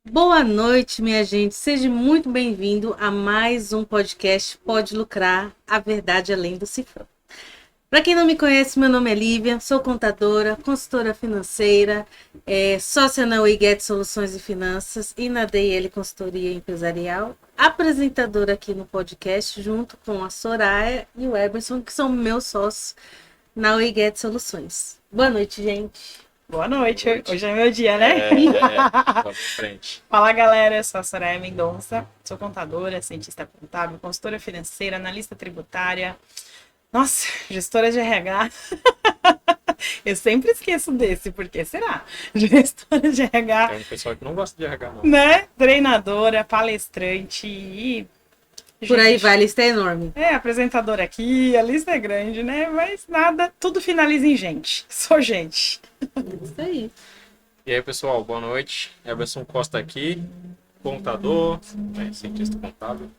Boa noite, minha gente. Seja muito bem-vindo a mais um podcast Pode Lucrar, a verdade além do cifrão. Para quem não me conhece, meu nome é Lívia, sou contadora, consultora financeira, sócia na WeGet Soluções e Finanças e na DL Consultoria Empresarial, apresentadora aqui no podcast, junto com a Soraya e o Eberson, que são meus sócios na WeGet Soluções. Boa noite, gente. Boa noite. Hoje é meu dia, né? Vamos em frente. Fala, galera, eu sou a Soraya Mendonça, sou contadora, cientista contábil, consultora financeira, analista tributária, nossa, gestora de RH. Eu sempre esqueço desse, por que será? Gestora de RH. Tem um pessoal que não gosta de RH, não. Né? Treinadora, palestrante e... Por aí vai, a lista é enorme. Apresentadora aqui, a lista é grande, né? Mas nada, tudo finaliza em gente. Sou gente. Isso aí. E aí, pessoal, boa noite. Eberson Costa aqui, contador, cientista contábil,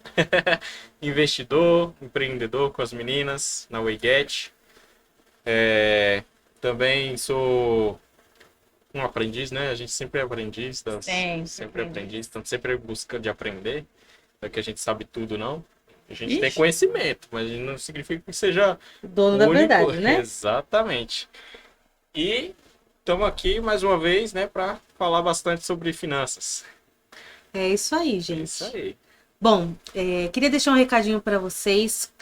investidor, empreendedor com as meninas na WeGet. Também sou um aprendiz, né? A gente sempre é aprendiz, sempre aprendiz, estamos sempre buscando de aprender. Não é que a gente sabe tudo, não. A gente tem conhecimento, mas não significa que seja dono da verdade, né? Exatamente. E estamos aqui mais uma vez, né, para falar bastante sobre finanças. É isso aí, gente. É isso aí. Bom, queria deixar um recadinho para vocês.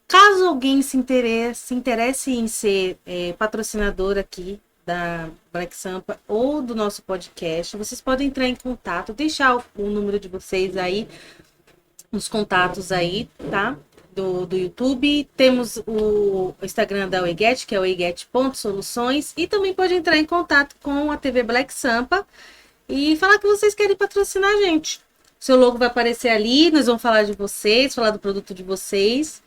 Caso alguém se interesse em ser patrocinador aqui da Black Sampa ou do nosso podcast, vocês podem entrar em contato, deixar o número de vocês aí, os contatos aí, tá? Do YouTube. Temos o Instagram da WeGet, que é weget.soluções, e também pode entrar em contato com a TV Black Sampa e falar que vocês querem patrocinar a gente. Seu logo vai aparecer ali, nós vamos falar de vocês, falar do produto de vocês,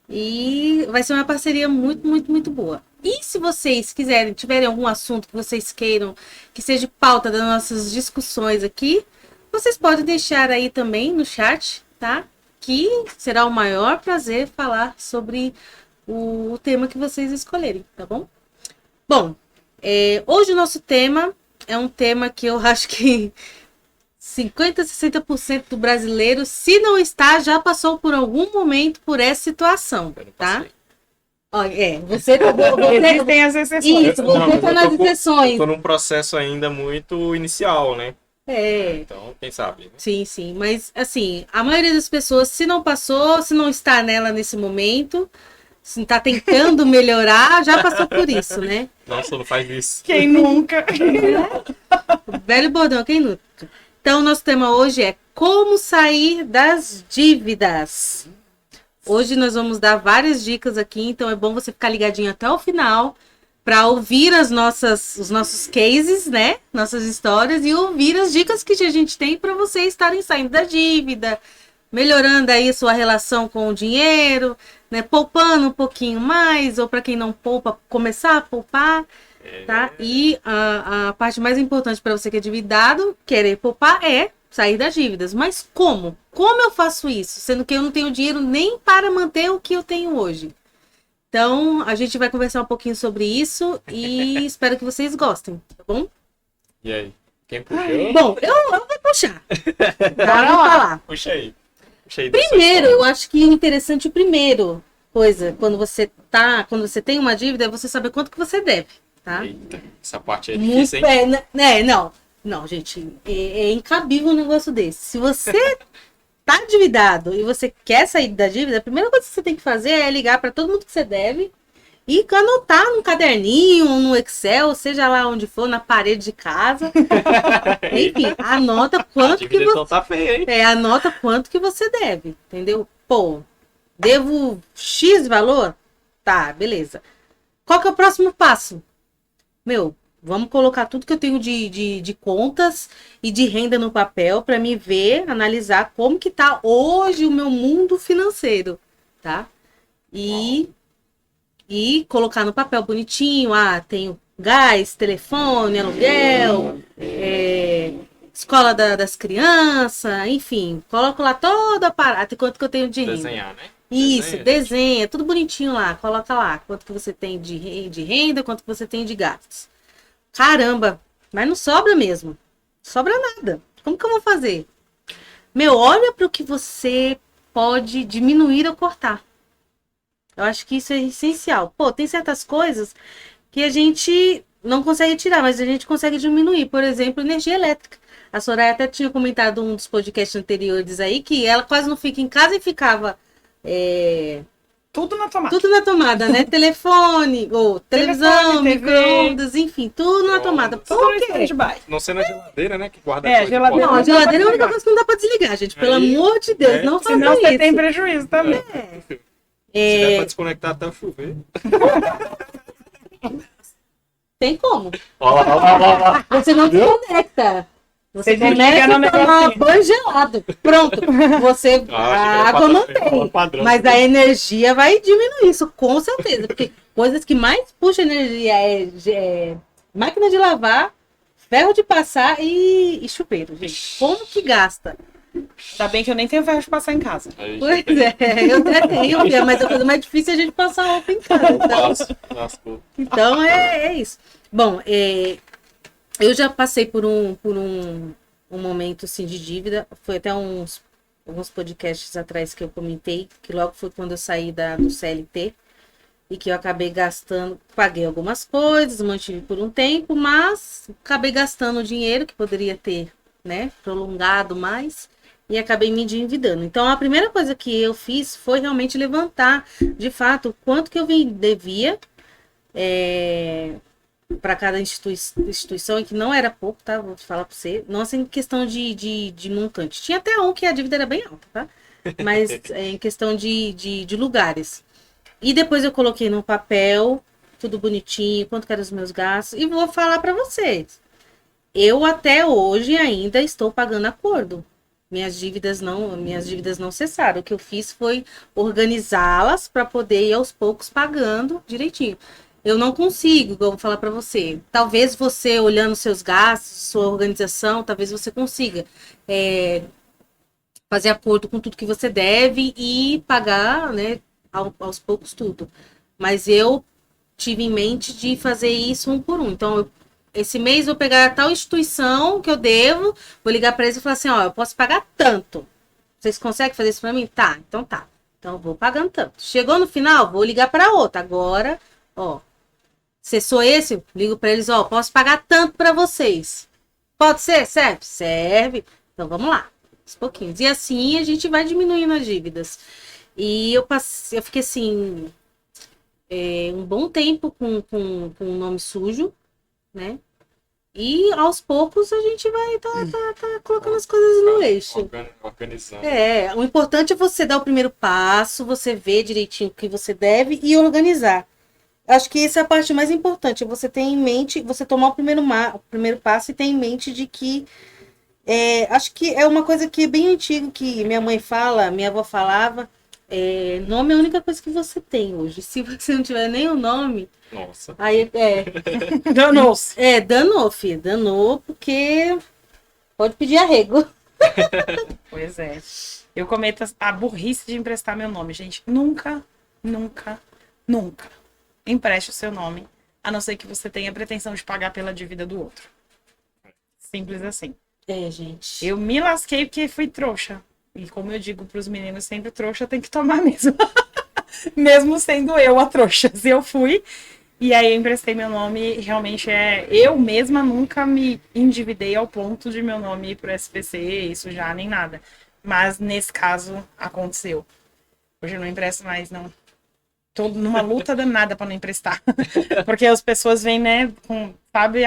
e vai ser uma parceria muito, muito, muito boa. E se vocês tiverem algum assunto que vocês queiram que seja pauta das nossas discussões aqui, vocês podem deixar aí também no chat, tá? Que será o maior prazer falar sobre o tema que vocês escolherem, tá bom? Bom, hoje o nosso tema é um tema que eu acho que 50%, 60% do brasileiro, se não está, já passou por algum momento por essa situação, tá? Você tem as exceções. Isso, você tá nas exceções. Eu tô num processo ainda muito inicial, né? Então, quem sabe? Né? Sim, sim. Mas, assim, a maioria das pessoas, se não passou, se não está nela nesse momento, se está tentando melhorar, já passou por isso, né? Nossa, não faz isso. Quem nunca? Velho bordão, quem nunca? Então, nosso tema hoje é como sair das dívidas. Hoje nós vamos dar várias dicas aqui, então é bom você ficar ligadinho até o final para ouvir os nossos cases, né? Nossas histórias e ouvir as dicas que a gente tem para vocês estarem saindo da dívida, melhorando aí a sua relação com o dinheiro, né? Poupando um pouquinho mais, ou para quem não poupa, começar a poupar, tá? E a parte mais importante para você que é endividado, querer poupar, é sair das dívidas. Mas como? Como eu faço isso? Sendo que eu não tenho dinheiro nem para manter o que eu tenho hoje. Então, a gente vai conversar um pouquinho sobre isso e espero que vocês gostem, tá bom? E aí? Quem puxou? Bom, eu vou puxar. Tá, vou falar. Puxa aí. Primeiro, eu acho que é interessante quando você tem uma dívida, é você saber quanto que você deve, tá? Eita, essa parte é difícil, hein? Não, gente, é incabível um negócio desse. Se você tá endividado e você quer sair da dívida, a primeira coisa que você tem que fazer é ligar para todo mundo que você deve e anotar num caderninho, no Excel, seja lá onde for, na parede de casa. Enfim, anota quanto que você... tá feia, hein? Anota quanto que você deve, entendeu? Pô, devo X valor? Tá, beleza. Qual que é o próximo passo? Vamos colocar tudo que eu tenho de contas e de renda no papel para me ver, analisar como que tá hoje o meu mundo financeiro, tá? E colocar no papel bonitinho, tenho gás, telefone, aluguel, escola das crianças, enfim, coloco lá toda a parada, quanto que eu tenho de renda. Desenhar, né? Isso, desenha, tudo bonitinho lá, coloca lá, quanto que você tem de renda, quanto que você tem de gastos. Caramba, mas não sobra mesmo. Sobra nada. Como que eu vou fazer? Olha para o que você pode diminuir ou cortar. Eu acho que isso é essencial. Pô, tem certas coisas que a gente não consegue tirar, mas a gente consegue diminuir. Por exemplo, energia elétrica. A Soraya até tinha comentado um dos podcasts anteriores aí que ela quase não fica em casa e ficava... Tudo na tomada. Tudo na tomada, né? Telefone, ou televisão, micro-ondas, enfim, tudo na tomada. Por quê? Não ser na geladeira, né? Que guarda coisa. Geladeira. Não, a geladeira é a única coisa que não dá pra desligar, gente. Pelo amor de Deus, não faça isso. Senão você tem prejuízo também. Se der pra desconectar até o chuveiro. Tem como. Olha lá. Você não desconecta. Você começa a tomar banho gelado. Pronto. Você, a água mantém. Mas a energia vai diminuir isso, com certeza. Porque coisas que mais puxam energia é máquina de lavar, ferro de passar e chuveiro, gente. Como que gasta? Ainda bem que eu nem tenho ferro de passar em casa. Pois é, eu até tenho, mas a coisa mais difícil é a gente passar roupa em casa. Então é isso. Bom, eu já passei por um momento assim, de dívida. Foi até alguns podcasts atrás que eu comentei, que logo foi quando eu saí do CLT e que eu acabei gastando, paguei algumas coisas, mantive por um tempo, mas acabei gastando dinheiro que poderia ter, né, prolongado mais e acabei me endividando. Então a primeira coisa que eu fiz foi realmente levantar, de fato, o quanto que eu devia para cada instituição, e que não era pouco, tá? Vou falar para você. Nossa, em questão de montante. Tinha até um que a dívida era bem alta, tá? Mas em questão de lugares. E depois eu coloquei no papel, tudo bonitinho, quanto que eram os meus gastos. E vou falar para vocês. Eu até hoje ainda estou pagando acordo. Minhas dívidas não cessaram. O que eu fiz foi organizá-las para poder ir aos poucos pagando direitinho. Eu não consigo, eu vou falar para você. Talvez você, olhando seus gastos, sua organização, talvez você consiga fazer acordo com tudo que você deve e pagar, né, aos poucos tudo. Mas eu tive em mente de fazer isso um por um. Então, esse mês eu vou pegar tal instituição que eu devo, vou ligar para eles e falar assim, eu posso pagar tanto. Vocês conseguem fazer isso para mim? Tá, então tá. Então eu vou pagando tanto. Chegou no final, vou ligar para outra. Agora, se sou esse, ligo para eles, posso pagar tanto para vocês. Pode ser? Serve? Serve. Então vamos lá, aos pouquinhos. E assim a gente vai diminuindo as dívidas. E eu fiquei assim, um bom tempo com o nome sujo, né? E aos poucos a gente vai tá colocando as coisas no eixo. Organizando. O importante é você dar o primeiro passo, você ver direitinho o que você deve e organizar. Acho que essa é a parte mais importante. Você ter em mente, você tomar o primeiro passo e ter em mente de que acho que é uma coisa que é bem antiga, que minha mãe fala, minha avó falava. Nome é a única coisa que você tem hoje. Se você não tiver nem o nome. Nossa. Aí Danou-se. Danou, filho. Danou, porque pode pedir arrego. Pois é. Eu cometo a burrice de emprestar meu nome, gente. Nunca empreste o seu nome, a não ser que você tenha pretensão de pagar pela dívida do outro. Simples assim. Gente. Eu me lasquei porque fui trouxa. E como eu digo pros meninos, sempre trouxa tem que tomar mesmo. Mesmo sendo eu a trouxa. Se eu fui, e aí eu emprestei meu nome, realmente eu mesma nunca me endividei ao ponto de meu nome ir pro SPC, isso já, nem nada. Mas nesse caso, aconteceu. Hoje eu não empresto mais, não. Tô numa luta danada pra não emprestar. Porque as pessoas vêm, né, sabe,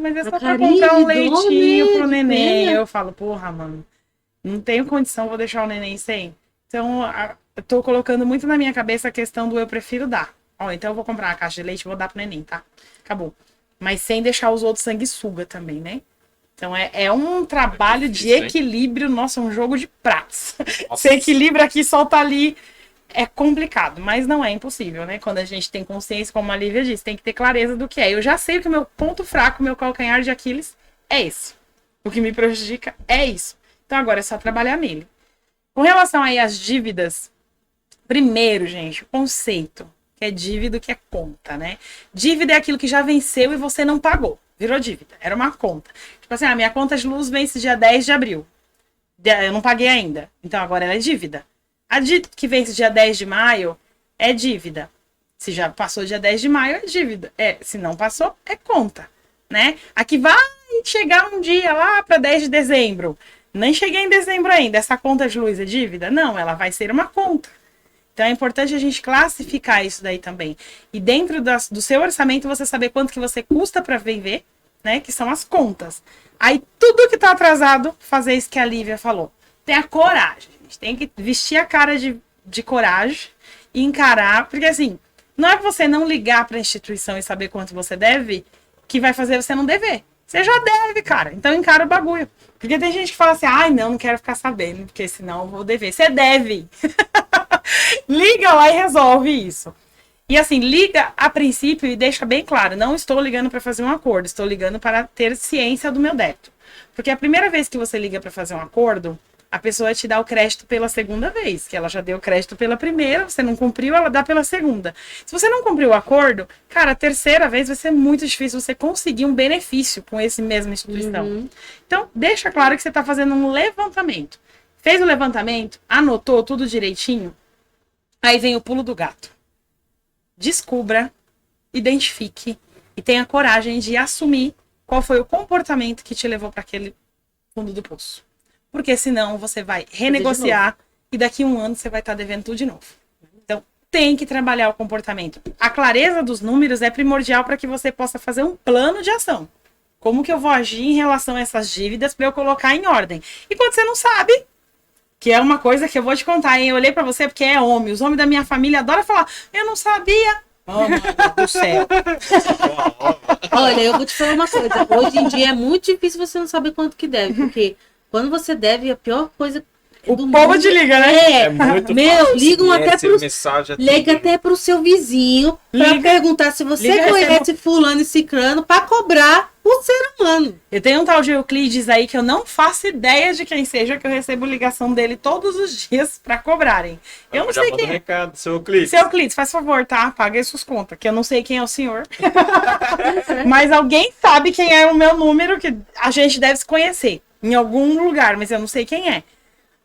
mas é só pra comprar um leitinho pro neném. Eu falo, porra, mano, não tenho condição, vou deixar o neném sem. Então, eu tô colocando muito na minha cabeça a questão do eu prefiro dar. Então eu vou comprar uma caixa de leite e vou dar pro neném, tá? Acabou. Mas sem deixar os outros sanguessuga também, né? Então é um trabalho de equilíbrio, nossa, um jogo de pratos. Você equilibra aqui, solta ali. É complicado, mas não é impossível, né? Quando a gente tem consciência, como a Lívia disse, tem que ter clareza do que é. Eu já sei que o meu ponto fraco, meu calcanhar de Aquiles é esse. O que me prejudica é isso. Então agora é só trabalhar nele. Com relação aí às dívidas, primeiro, gente, o conceito, que é dívida, que é conta, né? Dívida é aquilo que já venceu e você não pagou. virou dívida. Era uma conta. Tipo assim, a minha conta de luz vence dia 10 de abril. Eu não paguei ainda. Então agora ela é dívida. A que vence dia 10 de maio é dívida. Se já passou dia 10 de maio, é dívida. Se não passou, é conta, né? A que vai chegar um dia lá para 10 de dezembro. Nem cheguei em dezembro ainda. Essa conta de luz é dívida? Não, ela vai ser uma conta. Então é importante a gente classificar isso daí também. E dentro do seu orçamento você saber quanto que você custa para viver, né? Que são as contas. Aí tudo que tá atrasado, fazer isso que a Lívia falou. Tenha coragem. A gente tem que vestir a cara de coragem e encarar. Porque assim, não é você não ligar para a instituição e saber quanto você deve que vai fazer você não dever. Você já deve, cara. Então encara o bagulho. Porque tem gente que fala assim, ai, não quero ficar sabendo, porque senão eu vou dever. Você deve. Liga lá e resolve isso. E assim, liga a princípio e deixa bem claro, não estou ligando para fazer um acordo, estou ligando para ter ciência do meu débito. Porque a primeira vez que você liga para fazer um acordo, a pessoa te dá o crédito pela segunda vez, que ela já deu o crédito pela primeira, você não cumpriu, ela dá pela segunda. Se você não cumpriu o acordo, cara, a terceira vez vai ser muito difícil você conseguir um benefício com esse mesma instituição. Uhum. Então, deixa claro que você está fazendo um levantamento. Fez o levantamento, anotou tudo direitinho, aí vem o pulo do gato. Descubra, identifique e tenha coragem de assumir qual foi o comportamento que te levou para aquele fundo do poço. Porque senão você vai renegociar e daqui a um ano você vai estar devendo tudo de novo. Então, tem que trabalhar o comportamento. A clareza dos números é primordial para que você possa fazer um plano de ação. Como que eu vou agir em relação a essas dívidas para eu colocar em ordem? E quando você não sabe, que é uma coisa que eu vou te contar, hein? Eu olhei pra você porque é homem. Os homens da minha família adoram falar, eu não sabia. Oh, meu Deus do céu. Olha, eu vou te falar uma coisa. Hoje em dia é muito difícil você não saber quanto que deve. Porque quando você deve, a pior coisa o povo te liga, né? É muito fácil. Liga até pro seu vizinho pra perguntar se você conhece fulano e cicrano pra cobrar o ser humano. Eu tenho um tal de Euclides aí que eu não faço ideia de quem seja, que eu recebo ligação dele todos os dias pra cobrarem. Eu não sei quem é. Recado, seu Euclides. Seu Euclides, faz favor, tá? Paga aí suas contas, que eu não sei quem é o senhor. Mas alguém sabe quem é o meu número, que a gente deve se conhecer em algum lugar, mas eu não sei quem é.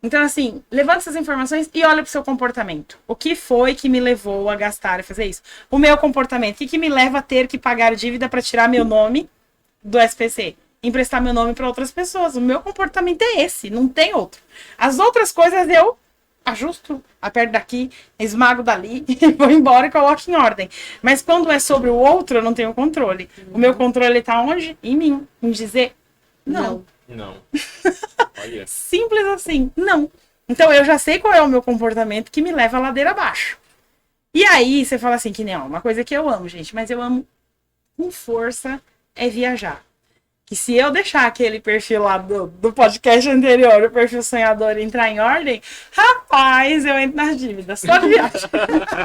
Então, assim, levanta essas informações e olha pro seu comportamento. O que foi que me levou a gastar e fazer isso? O meu comportamento. O que me leva a ter que pagar dívida para tirar meu nome do SPC? Emprestar meu nome para outras pessoas. O meu comportamento é esse, não tem outro. As outras coisas eu ajusto, aperto daqui, esmago dali, vou embora e coloco em ordem. Mas quando é sobre o outro, eu não tenho controle. O meu controle tá onde? Em mim. Em dizer não. Não. Olha. Simples assim, não. Então eu já sei qual é o meu comportamento que me leva a ladeira abaixo. E aí você fala assim, que nem uma coisa que eu amo, gente, mas eu amo com força é viajar. Que se eu deixar aquele perfil lá do podcast anterior, o perfil sonhador, entrar em ordem, rapaz, eu entro nas dívidas. Só de viagem.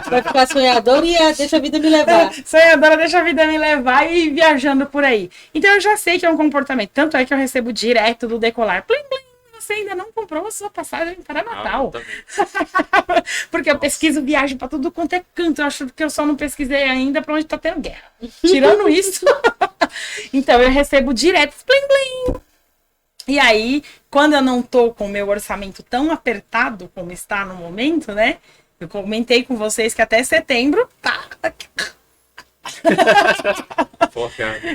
Vai ficar sonhador e deixa a vida me levar. Sonhadora, deixa a vida me levar e ir viajando por aí. Então eu já sei que é um comportamento. Tanto é que eu recebo direto do Decolar. Plim, plim, você ainda não comprou a sua passagem para Natal. Porque eu pesquiso viagem para tudo quanto é canto. Eu acho que eu só não pesquisei ainda para onde tá tendo guerra. Tirando isso... Então, eu recebo direto, plim, plim. E aí, quando eu não tô com o meu orçamento tão apertado como está no momento, né? Eu comentei com vocês que até setembro, tá...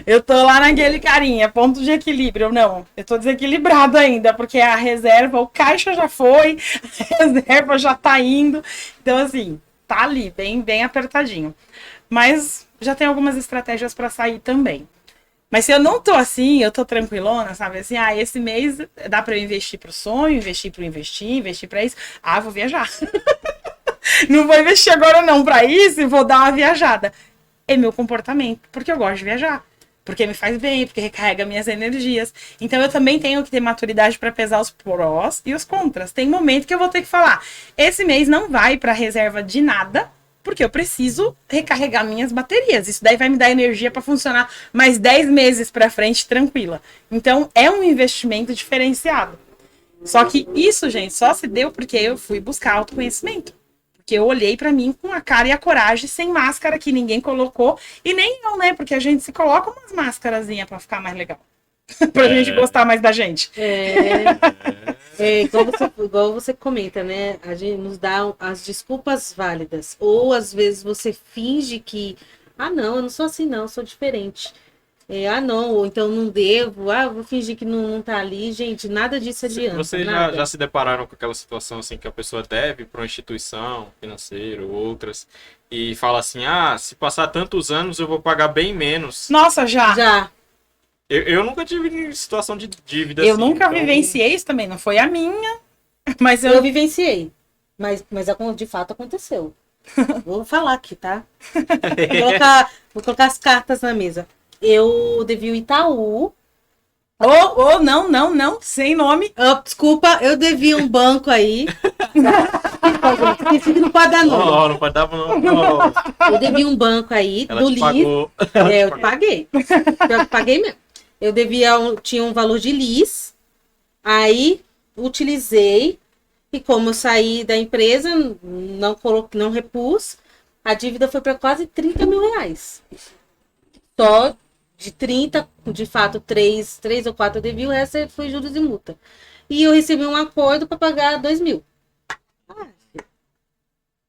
Eu tô lá naquele carinha, ponto de equilíbrio. Não, eu tô desequilibrado ainda, porque a reserva, o caixa já foi, a reserva já tá indo. Então, assim, tá ali, bem, bem apertadinho. Mas já tem algumas estratégias para sair também. Mas se eu não tô assim, eu tô tranquilona, sabe? Assim, esse mês dá pra eu investir pro sonho, investir pra isso. Vou viajar. Não vou investir agora não pra isso e vou dar uma viajada. É meu comportamento, porque eu gosto de viajar. Porque me faz bem, porque recarrega minhas energias. Então eu também tenho que ter maturidade para pesar os prós e os contras. Tem momento que eu vou ter que falar, esse mês não vai pra reserva de nada, porque eu preciso recarregar minhas baterias. Isso daí vai me dar energia para funcionar mais 10 meses para frente tranquila. Então, é um investimento diferenciado. Só que isso, gente, só se deu porque eu fui buscar autoconhecimento. Porque eu olhei pra mim com a cara e a coragem, sem máscara, que ninguém colocou. E nem eu, né? Porque a gente se coloca umas máscarazinhas pra ficar mais legal. Pra gente gostar mais da gente. Igual você comenta, né? A gente nos dá as desculpas válidas. Ou às vezes você finge que, não, eu não sou assim, não, eu sou diferente. Não, ou então não devo, vou fingir que não tá ali. Gente, nada disso adianta. Vocês já se depararam com aquela situação assim que a pessoa deve para uma instituição financeira ou outras e fala assim, se passar tantos anos eu vou pagar bem menos. Nossa, já. Já. Eu nunca tive situação de dívida Eu assim, nunca então... vivenciei isso também, não foi a minha, mas Eu vivenciei, mas de fato aconteceu. Vou falar aqui, tá? Vou colocar as cartas na mesa. Eu devi o Itaú. Não, sem nome. Desculpa, eu devi um banco aí. Não pode dar nome. Não pode dar não. Eu devi um banco aí, Ela do te LIS. pagou. Eu paguei. Eu paguei mesmo. Eu tinha um valor de LIS, aí utilizei, e como eu saí da empresa, não repus, a dívida foi para quase 30 mil reais. Só de 30, de fato, 3 ou 4 eu devi, o resto foi juros e multa. E eu recebi um acordo para pagar 2 mil.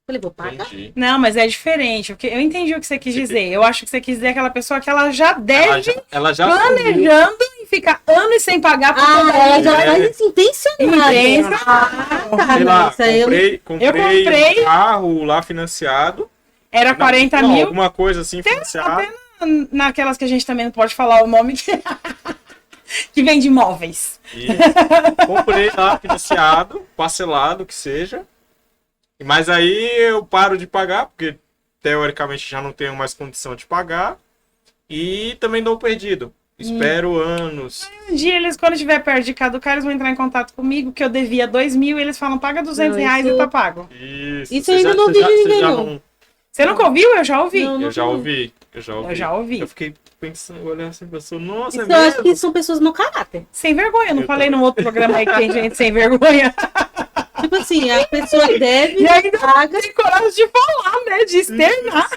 Falei, vou pagar. Entendi. Não, mas é diferente. Eu entendi o que você quis dizer. Eu acho que você quis dizer aquela pessoa que ela já deve ela já planejando e ficar anos sem pagar por ela já faz intencionada. Sei lá, Eu comprei um carro lá financiado. Era 40 mil. Alguma coisa assim financiada. Até naquelas que a gente também não pode falar o nome que vende imóveis. Isso. Comprei lá financiado, parcelado, que seja. Mas aí eu paro de pagar, porque teoricamente já não tenho mais condição de pagar. E também dou perdido. Espero anos. Um dia, quando estiver perto de caducar, eles vão entrar em contato comigo, que eu devia 2 mil, e eles falam, paga 200 reais e tá pago. Isso eu ainda não ouvi de ninguém, não. Você nunca ouviu? Eu já ouvi. Eu já ouvi. Eu fiquei pensando, olhando assim, pessoa, nossa, eu acho que são pessoas mau caráter. Sem vergonha. Eu não falei num outro programa aí que tem gente sem vergonha. Tipo assim, a pessoa deve e ainda paga. Tem coragem de falar, né? De externar.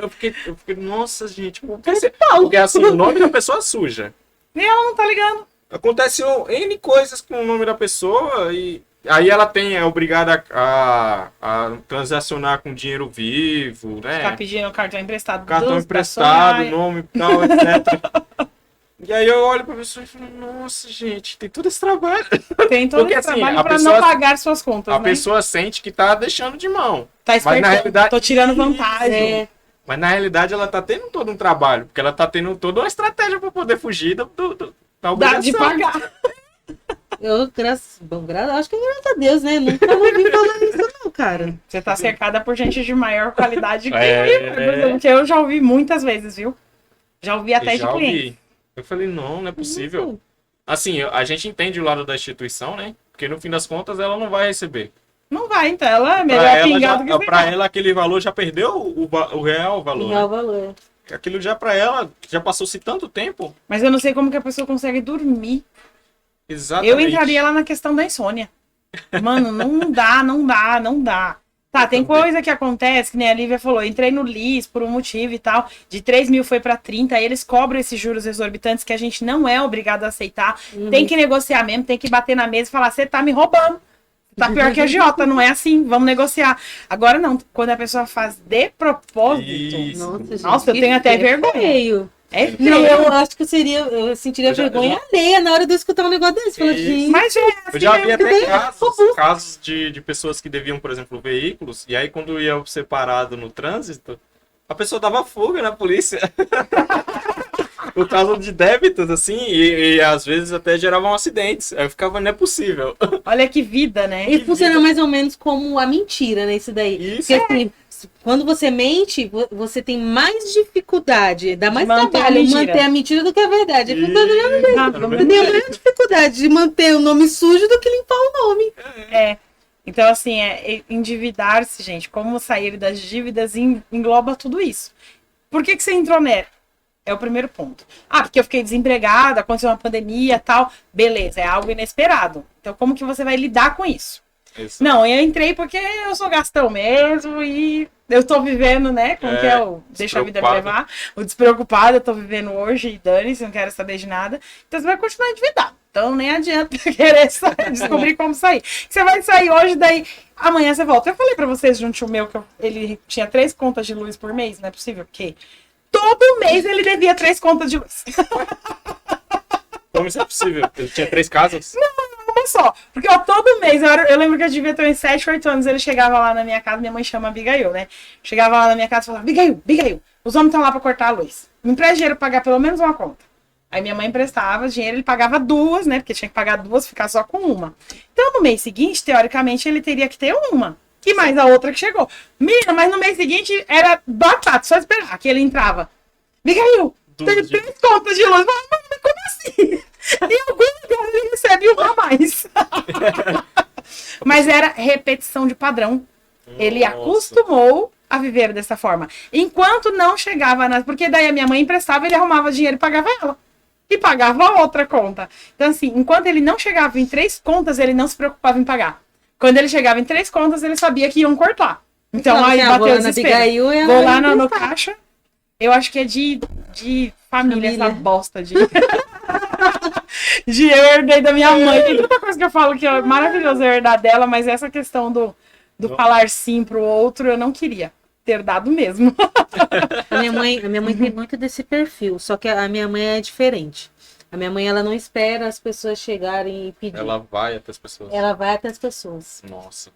Eu fiquei, nossa, gente, porque assim, o nome da pessoa é suja. E ela não tá ligando. Acontece N coisas com o nome da pessoa e aí ela é obrigada a transacionar com dinheiro vivo, né? Tá pedindo cartão emprestado. Nome e tal, etc. E aí eu olho pra pessoa e falo, nossa, gente, tem todo esse trabalho. Tem todo esse trabalho pra não pagar suas contas, A pessoa sente que tá deixando de mão. Tá esperto, mas na realidade, tô tirando vantagem. Mas na realidade ela tá tendo todo um trabalho, porque ela tá tendo toda uma estratégia pra poder fugir da obrigação. De pagar. Acho que graças a Deus, né? Nunca ouvi falar isso não, cara. Você tá cercada por gente de maior qualidade que eu, porque eu já ouvi muitas vezes, viu? Já ouvi até de cliente. Eu falei, não é possível. Assim, a gente entende o lado da instituição, né? Porque no fim das contas ela não vai receber. Não vai, então. Ela é melhor pingar do que pra ela aquele valor já perdeu o real valor. O real valor. Aquilo já pra ela, já passou-se tanto tempo. Mas eu não sei como que a pessoa consegue dormir. Exatamente. Eu entraria lá na questão da insônia. Mano, não dá. Tá, tem coisa que acontece, que nem a Lívia falou, entrei no LIS por um motivo e tal, de 3 mil foi pra 30, aí eles cobram esses juros exorbitantes que a gente não é obrigado a aceitar, tem que negociar mesmo, tem que bater na mesa e falar, você tá me roubando, tá pior que a agiota, não é assim, vamos negociar. Agora não, quando a pessoa faz de propósito, nossa, eu tenho até vergonha. Não, eu acho que eu sentiria vergonha alheia na hora de eu escutar um negócio desse. Falando, gente, mas eu já vi até casos de pessoas que deviam, por exemplo, veículos, e aí quando ia ser parado no trânsito, a pessoa dava fuga na polícia. Por causa de débitos, assim, e às vezes até geravam acidentes. Aí eu ficava, não é possível. Olha que vida, né? E funciona mais ou menos como a mentira, né? Isso daí. Isso. Porque assim, quando você mente, você tem mais dificuldade, dá mais trabalho manter a mentira do que a verdade. Você tem mais dificuldade de manter o nome sujo do que limpar o nome. Então, assim, endividar-se, gente, como sair das dívidas engloba tudo isso. Por que você entrou nela? É o primeiro ponto. Porque eu fiquei desempregada, aconteceu uma pandemia e tal. Beleza, é algo inesperado. Então, como que você vai lidar com isso? Isso. Não, eu entrei porque eu sou gastão mesmo e eu tô vivendo, né? Como que é o deixa a vida me levar. O despreocupado, eu tô vivendo hoje e dane-se, não quero saber de nada. Então você vai continuar endividado. Então nem adianta querer descobrir como sair. Você vai sair hoje, daí amanhã você volta. Eu falei pra vocês de um tio meu que ele tinha 3 contas de luz por mês, não é possível, porque todo mês ele devia 3 contas de luz. Como isso é possível? Ele tinha 3 casas? Não só. Porque todo mês, eu lembro que eu devia ter uns 7, 8 anos, ele chegava lá na minha casa, minha mãe chama Abigail, né? Chegava lá na minha casa e falava, Abigail, os homens estão lá pra cortar a luz. Me empresta dinheiro pra pagar pelo menos uma conta. Aí minha mãe emprestava dinheiro, ele pagava 2, né? Porque tinha que pagar 2, ficar só com uma. Então no mês seguinte, teoricamente, ele teria que ter uma. E mais a outra que chegou. Menina, mas no mês seguinte era batata, só esperar que ele entrava. Abigail, tem 3 contas de luz. Eu falava, mas como assim? Em algum lugar ele recebe uma a mais. Mas era repetição de padrão. Ele acostumou a viver dessa forma. Enquanto não chegava nas... Porque daí a minha mãe emprestava, ele arrumava dinheiro e pagava ela. E pagava outra conta. Então assim, enquanto ele não chegava em 3 contas, ele não se preocupava em pagar. Quando ele chegava em 3 contas, ele sabia que iam cortar. Então aí bateu o desespero. Vou lá no caixa. Eu acho que é de família essa bosta de... de eu herdei da minha mãe. Tem tanta coisa que eu falo que é maravilhoso herdar dela, mas essa questão do falar sim pro outro, eu não queria ter dado mesmo. A minha mãe tem muito desse perfil, só que a minha mãe é diferente. A minha mãe, ela não espera as pessoas chegarem e pedir. Ela vai até as pessoas. Ela vai até as pessoas. Nossa.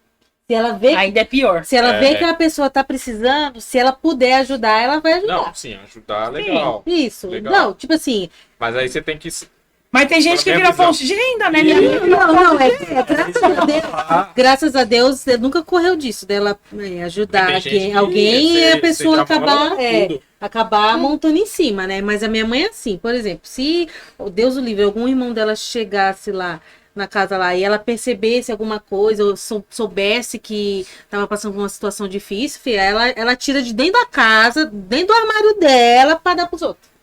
Se ela vê ainda é pior. Se ela vê que a pessoa tá precisando, se ela puder ajudar, ela vai ajudar. Não, sim, ajudar é legal. Isso. Legal. Não, tipo assim... Mas aí você tem que... Mas tem gente que vira fonte de renda, né? Não, graças a Deus, nunca correu disso, dela ajudar alguém e a pessoa acabar montando em cima, né? Mas a minha mãe é assim, por exemplo, se, Deus o livre, algum irmão dela chegasse lá na casa lá e ela percebesse alguma coisa ou soubesse que estava passando por uma situação difícil, filha, ela tira de dentro da casa, dentro do armário dela para dar pros outros.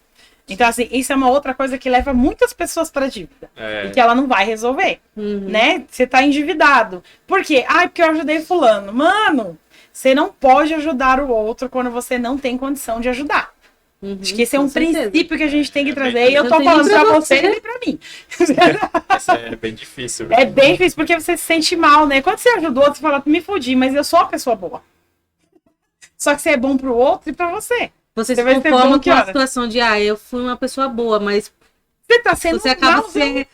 Então, assim, isso é uma outra coisa que leva muitas pessoas para dívida. E que ela não vai resolver, né? Você tá endividado. Por quê? Porque eu ajudei fulano. Mano, você não pode ajudar o outro quando você não tem condição de ajudar. Acho que esse é um princípio que a gente tem que trazer. E eu tô falando pra você e pra mim. Isso é bem difícil. Viu? É bem difícil, porque você se sente mal, né? Quando você ajudou, você fala, me fudi, mas eu sou uma pessoa boa. Só que você é bom pro outro e pra você. Você se conforma com a situação de, eu fui uma pessoa boa, mas você acaba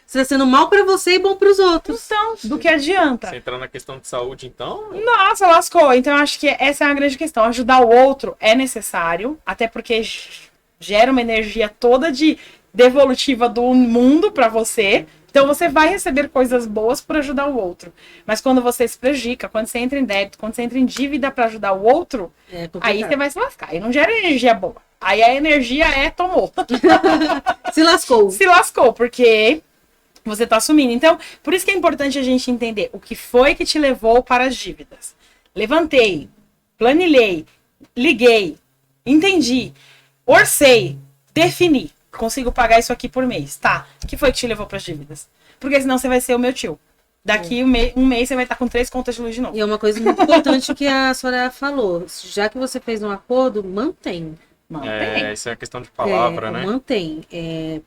sendo mal pra você e bom pros outros. Então, do que adianta? Você entrar na questão de saúde, então... Nossa, lascou. Então, eu acho que essa é uma grande questão. Ajudar o outro é necessário, até porque gera uma energia toda devolutiva do mundo pra você. Então, você vai receber coisas boas por ajudar o outro. Mas quando você se prejudica, quando você entra em débito, quando você entra em dívida para ajudar o outro, aí você vai se lascar. Aí não gera energia boa. Aí a energia tomou. Se lascou. Se lascou, porque você tá assumindo. Então, por isso que é importante a gente entender o que foi que te levou para as dívidas. Levantei, planilhei, liguei, entendi, orcei, defini. Consigo pagar isso aqui por mês. Tá. O que foi que te levou para as dívidas? Porque senão você vai ser o meu tio. Daqui um mês você vai estar com 3 contas de luz de novo. E é uma coisa muito importante que a Soraya falou. Já que você fez um acordo, mantém. Isso é questão de palavra, né? Mantém.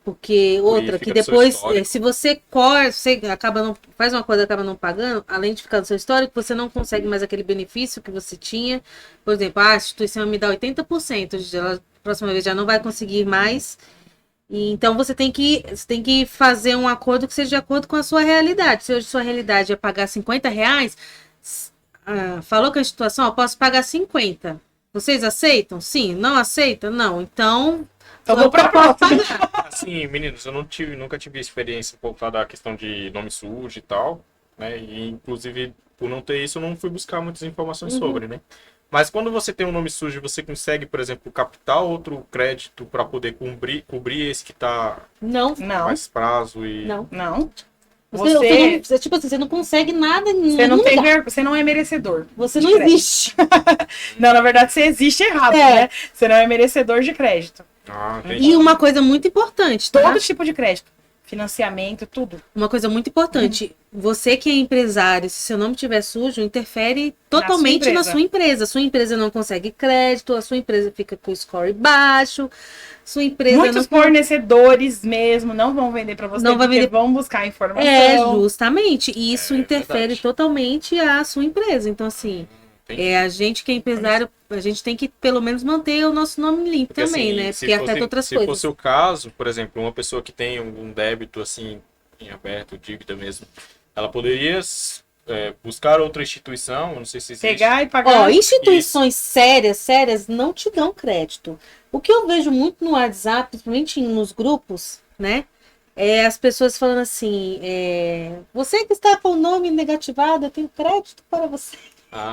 Porque outra, que depois, se você faz um acordo e acaba não pagando, além de ficar no seu histórico, você não consegue mais aquele benefício que você tinha. Por exemplo, a instituição me dá 80%, ela próxima vez já não vai conseguir mais. Então você tem que fazer um acordo que seja de acordo com a sua realidade. Se hoje sua realidade é pagar R$50, falou com a instituição, eu posso pagar 50. Vocês aceitam? Sim. Não aceitam? Não. Então vou pra próxima. Assim, meninos, eu nunca tive experiência voltada à questão de nome sujo e tal, né? E inclusive, por não ter isso, eu não fui buscar muitas informações sobre, né? Mas quando você tem um nome sujo, você consegue, por exemplo, captar outro crédito para poder cobrir esse que está mais prazo e... Não. Você não consegue nada. Você não é merecedor. Você não existe. Não, na verdade, você existe errado, né? Você não é merecedor de crédito. E uma coisa muito importante, tá? Todo tipo de crédito. Financiamento, tudo. Uma coisa muito importante. você que é empresário, se seu nome estiver sujo, interfere totalmente na sua empresa. Sua empresa não consegue crédito, a sua empresa fica com o score baixo, sua empresa Muitos fornecedores mesmo não vão vender para você, porque vão buscar informação. Justamente. E isso interfere totalmente a sua empresa. Então, assim, a gente que é empresário, a gente tem que pelo menos manter o nosso nome limpo porque, também, assim, né? Porque afeta outras coisas. Se fosse o caso, por exemplo, uma pessoa que tem um débito, assim, em aberto, dívida mesmo, ela poderia buscar outra instituição, não sei se existe. Pegar e pagar. Instituições sérias não te dão crédito. O que eu vejo muito no WhatsApp, principalmente nos grupos, né? É as pessoas falando assim, você que está com o nome negativado, eu tenho crédito para você.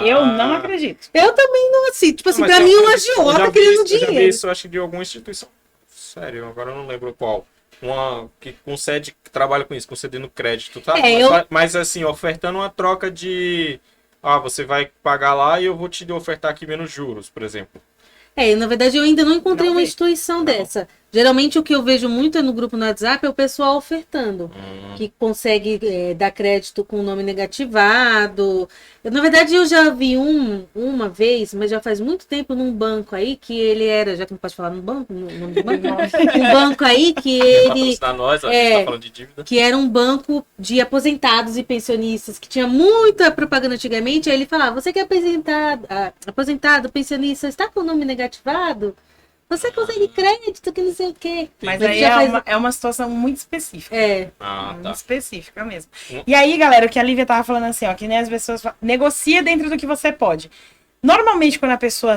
Eu não acredito. Eu também não, assim, tipo assim, pra mim um agiota querendo dinheiro. Eu já vi isso, eu acho, de alguma instituição. Sério, agora eu não lembro qual. Uma que concede, que trabalha com isso, concedendo crédito, tá? Mas assim, ofertando uma troca de... você vai pagar lá e eu vou te ofertar aqui menos juros, por exemplo. Na verdade eu ainda não encontrei uma instituição dessa. Geralmente o que eu vejo muito no grupo no WhatsApp é o pessoal ofertando, que consegue dar crédito com o nome negativado. Na verdade eu já vi uma vez, mas já faz muito tempo num banco aí, que ele era, já que não pode falar no banco, no nome do banco, um banco aí que ele... Nós, a gente tá falando de dívida. Que era um banco de aposentados e pensionistas, que tinha muita propaganda antigamente, aí ele falava, você que é aposentado, pensionista, está com o nome negativado? Você consegue crédito, que não sei o quê. Mas aí é uma situação muito específica. Muito específica mesmo. E aí, galera, o que a Lívia tava falando assim, que nem as pessoas falam, negocia dentro do que você pode. Normalmente, quando a pessoa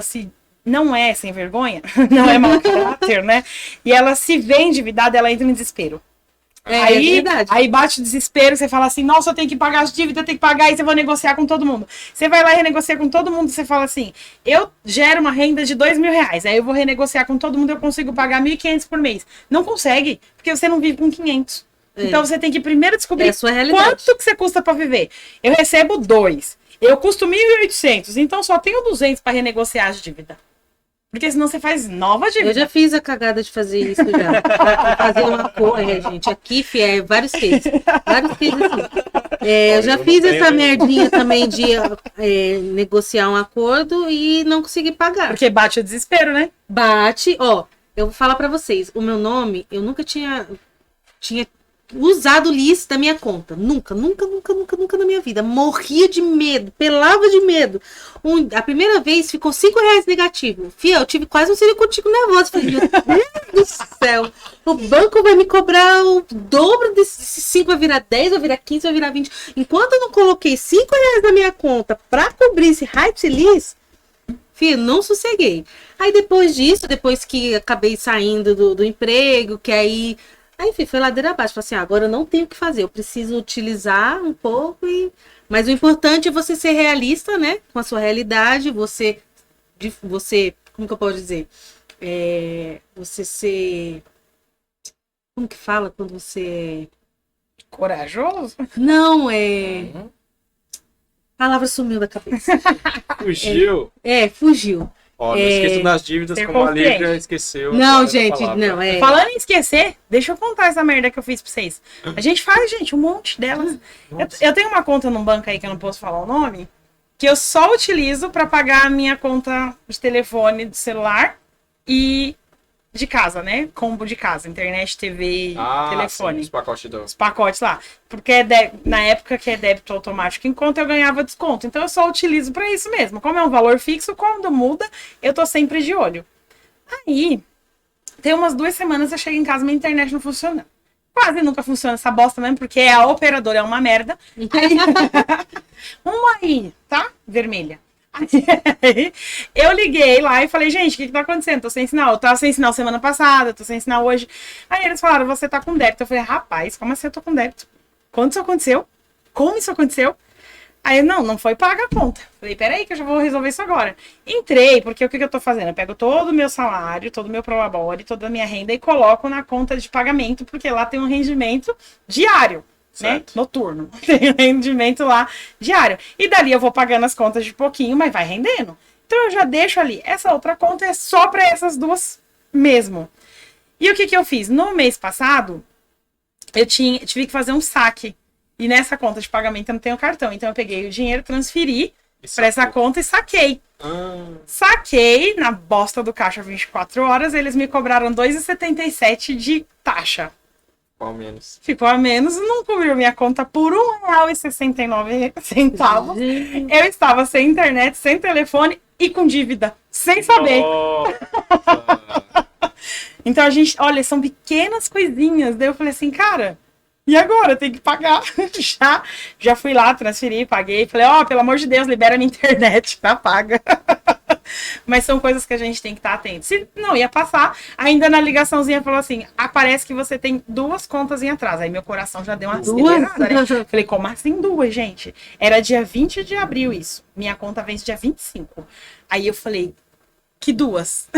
não é sem vergonha, não é mau caráter, né? E ela se vê endividada, ela entra em desespero. Aí bate o desespero, você fala assim, nossa, eu tenho que pagar as dívidas, eu tenho que pagar, e você vai negociar com todo mundo. Você vai lá e renegocia com todo mundo, você fala assim, eu gero uma renda de R$2.000, aí eu vou renegociar com todo mundo, eu consigo pagar R$1.500 por mês. Não consegue, porque você não vive com 500. Então você tem que primeiro descobrir quanto que você custa para viver. Eu recebo 2, eu custo 1.800, então só tenho 200 para renegociar as dívidas. Porque senão você faz nova dívida. Eu já fiz a cagada de fazer isso já. Fazer uma coisa, gente. Aqui, vários cases. Vários cases assim. Eu já fiz essa merdinha também de negociar um acordo e não conseguir pagar. Porque bate o desespero, né? Bate. Eu vou falar pra vocês. O meu nome, eu nunca tinha usado o LIS da minha conta. Nunca na minha vida. Morria de medo, pelava de medo. A primeira vez ficou R$5 negativo. Fia, eu tive quase um ciricutico nervoso. Falei, meu Deus do céu. O banco vai me cobrar o dobro desses 5, vai virar 10, vai virar 15, vai virar 20. Enquanto eu não coloquei R$5 na minha conta pra cobrir esse raio de LIS, fia, não sosseguei. Aí depois disso, depois que acabei saindo do emprego, que aí enfim, foi ladeira abaixo. Falei assim, agora eu não tenho o que fazer. Eu preciso utilizar um pouco. Mas o importante é você ser realista, né? Com a sua realidade. Você como que eu posso dizer? Você ser... Como que fala quando você... Corajoso? Não, A palavra sumiu da cabeça. Fugiu? Fugiu. Não esqueça das dívidas, como a Lívia esqueceu. Não, gente, não. Falando em esquecer, deixa eu contar essa merda que eu fiz pra vocês. A gente faz, um monte delas. Eu tenho uma conta num banco aí que eu não posso falar o nome, que eu só utilizo pra pagar a minha conta de telefone, de celular e de casa, né? Combo de casa, internet, TV, telefone. Sim, os pacotes lá. Porque na época que é débito automático em conta, eu ganhava desconto. Então eu só utilizo pra isso mesmo. Como é um valor fixo, quando muda, eu tô sempre de olho. Aí, tem umas 2 semanas eu chego em casa e minha internet não funciona. Quase nunca funciona essa bosta mesmo, porque a operadora é uma merda. Aí, tá? Vermelha. Eu liguei lá e falei, gente, o que tá acontecendo? Tô sem sinal. Eu tava sem sinal semana passada, tô sem sinal hoje. Aí eles falaram, você tá com débito. Eu falei, rapaz, como assim eu tô com débito? Quando isso aconteceu? Como isso aconteceu? Aí, não foi paga a conta. Falei, peraí que eu já vou resolver isso agora. Entrei, porque o que eu tô fazendo? Eu pego todo o meu salário, todo o meu prolabore, toda a minha renda e coloco na conta de pagamento, porque lá tem um rendimento diário. Né? Noturno. Tem rendimento lá diário. E dali eu vou pagando as contas de pouquinho, mas vai rendendo. Então eu já deixo ali. Essa outra conta é só para essas duas mesmo. E o que eu fiz? No mês passado, eu tive que fazer um saque. E nessa conta de pagamento eu não tenho cartão. Então eu peguei o dinheiro, transferi para essa conta e saquei. Saquei na bosta do caixa 24 horas, eles me cobraram R$2,77 de taxa. Ficou a menos, não cobriu minha conta por R$1,69. Eu estava sem internet, sem telefone e com dívida, sem saber. Então a gente, olha, são pequenas coisinhas. Daí eu falei assim, cara, e agora? Tem que pagar. Já fui lá, transferi, paguei. Falei, pelo amor de Deus, libera minha internet, tá paga. Mas são coisas que a gente tem que estar atento. Se não ia passar, ainda na ligaçãozinha falou assim, parece que você tem 2 contas em atraso. Aí meu coração já deu uma acelerada, né? Falei, como assim 2, gente? Era dia 20 de abril isso. Minha conta vence dia 25. Aí eu falei, que 2?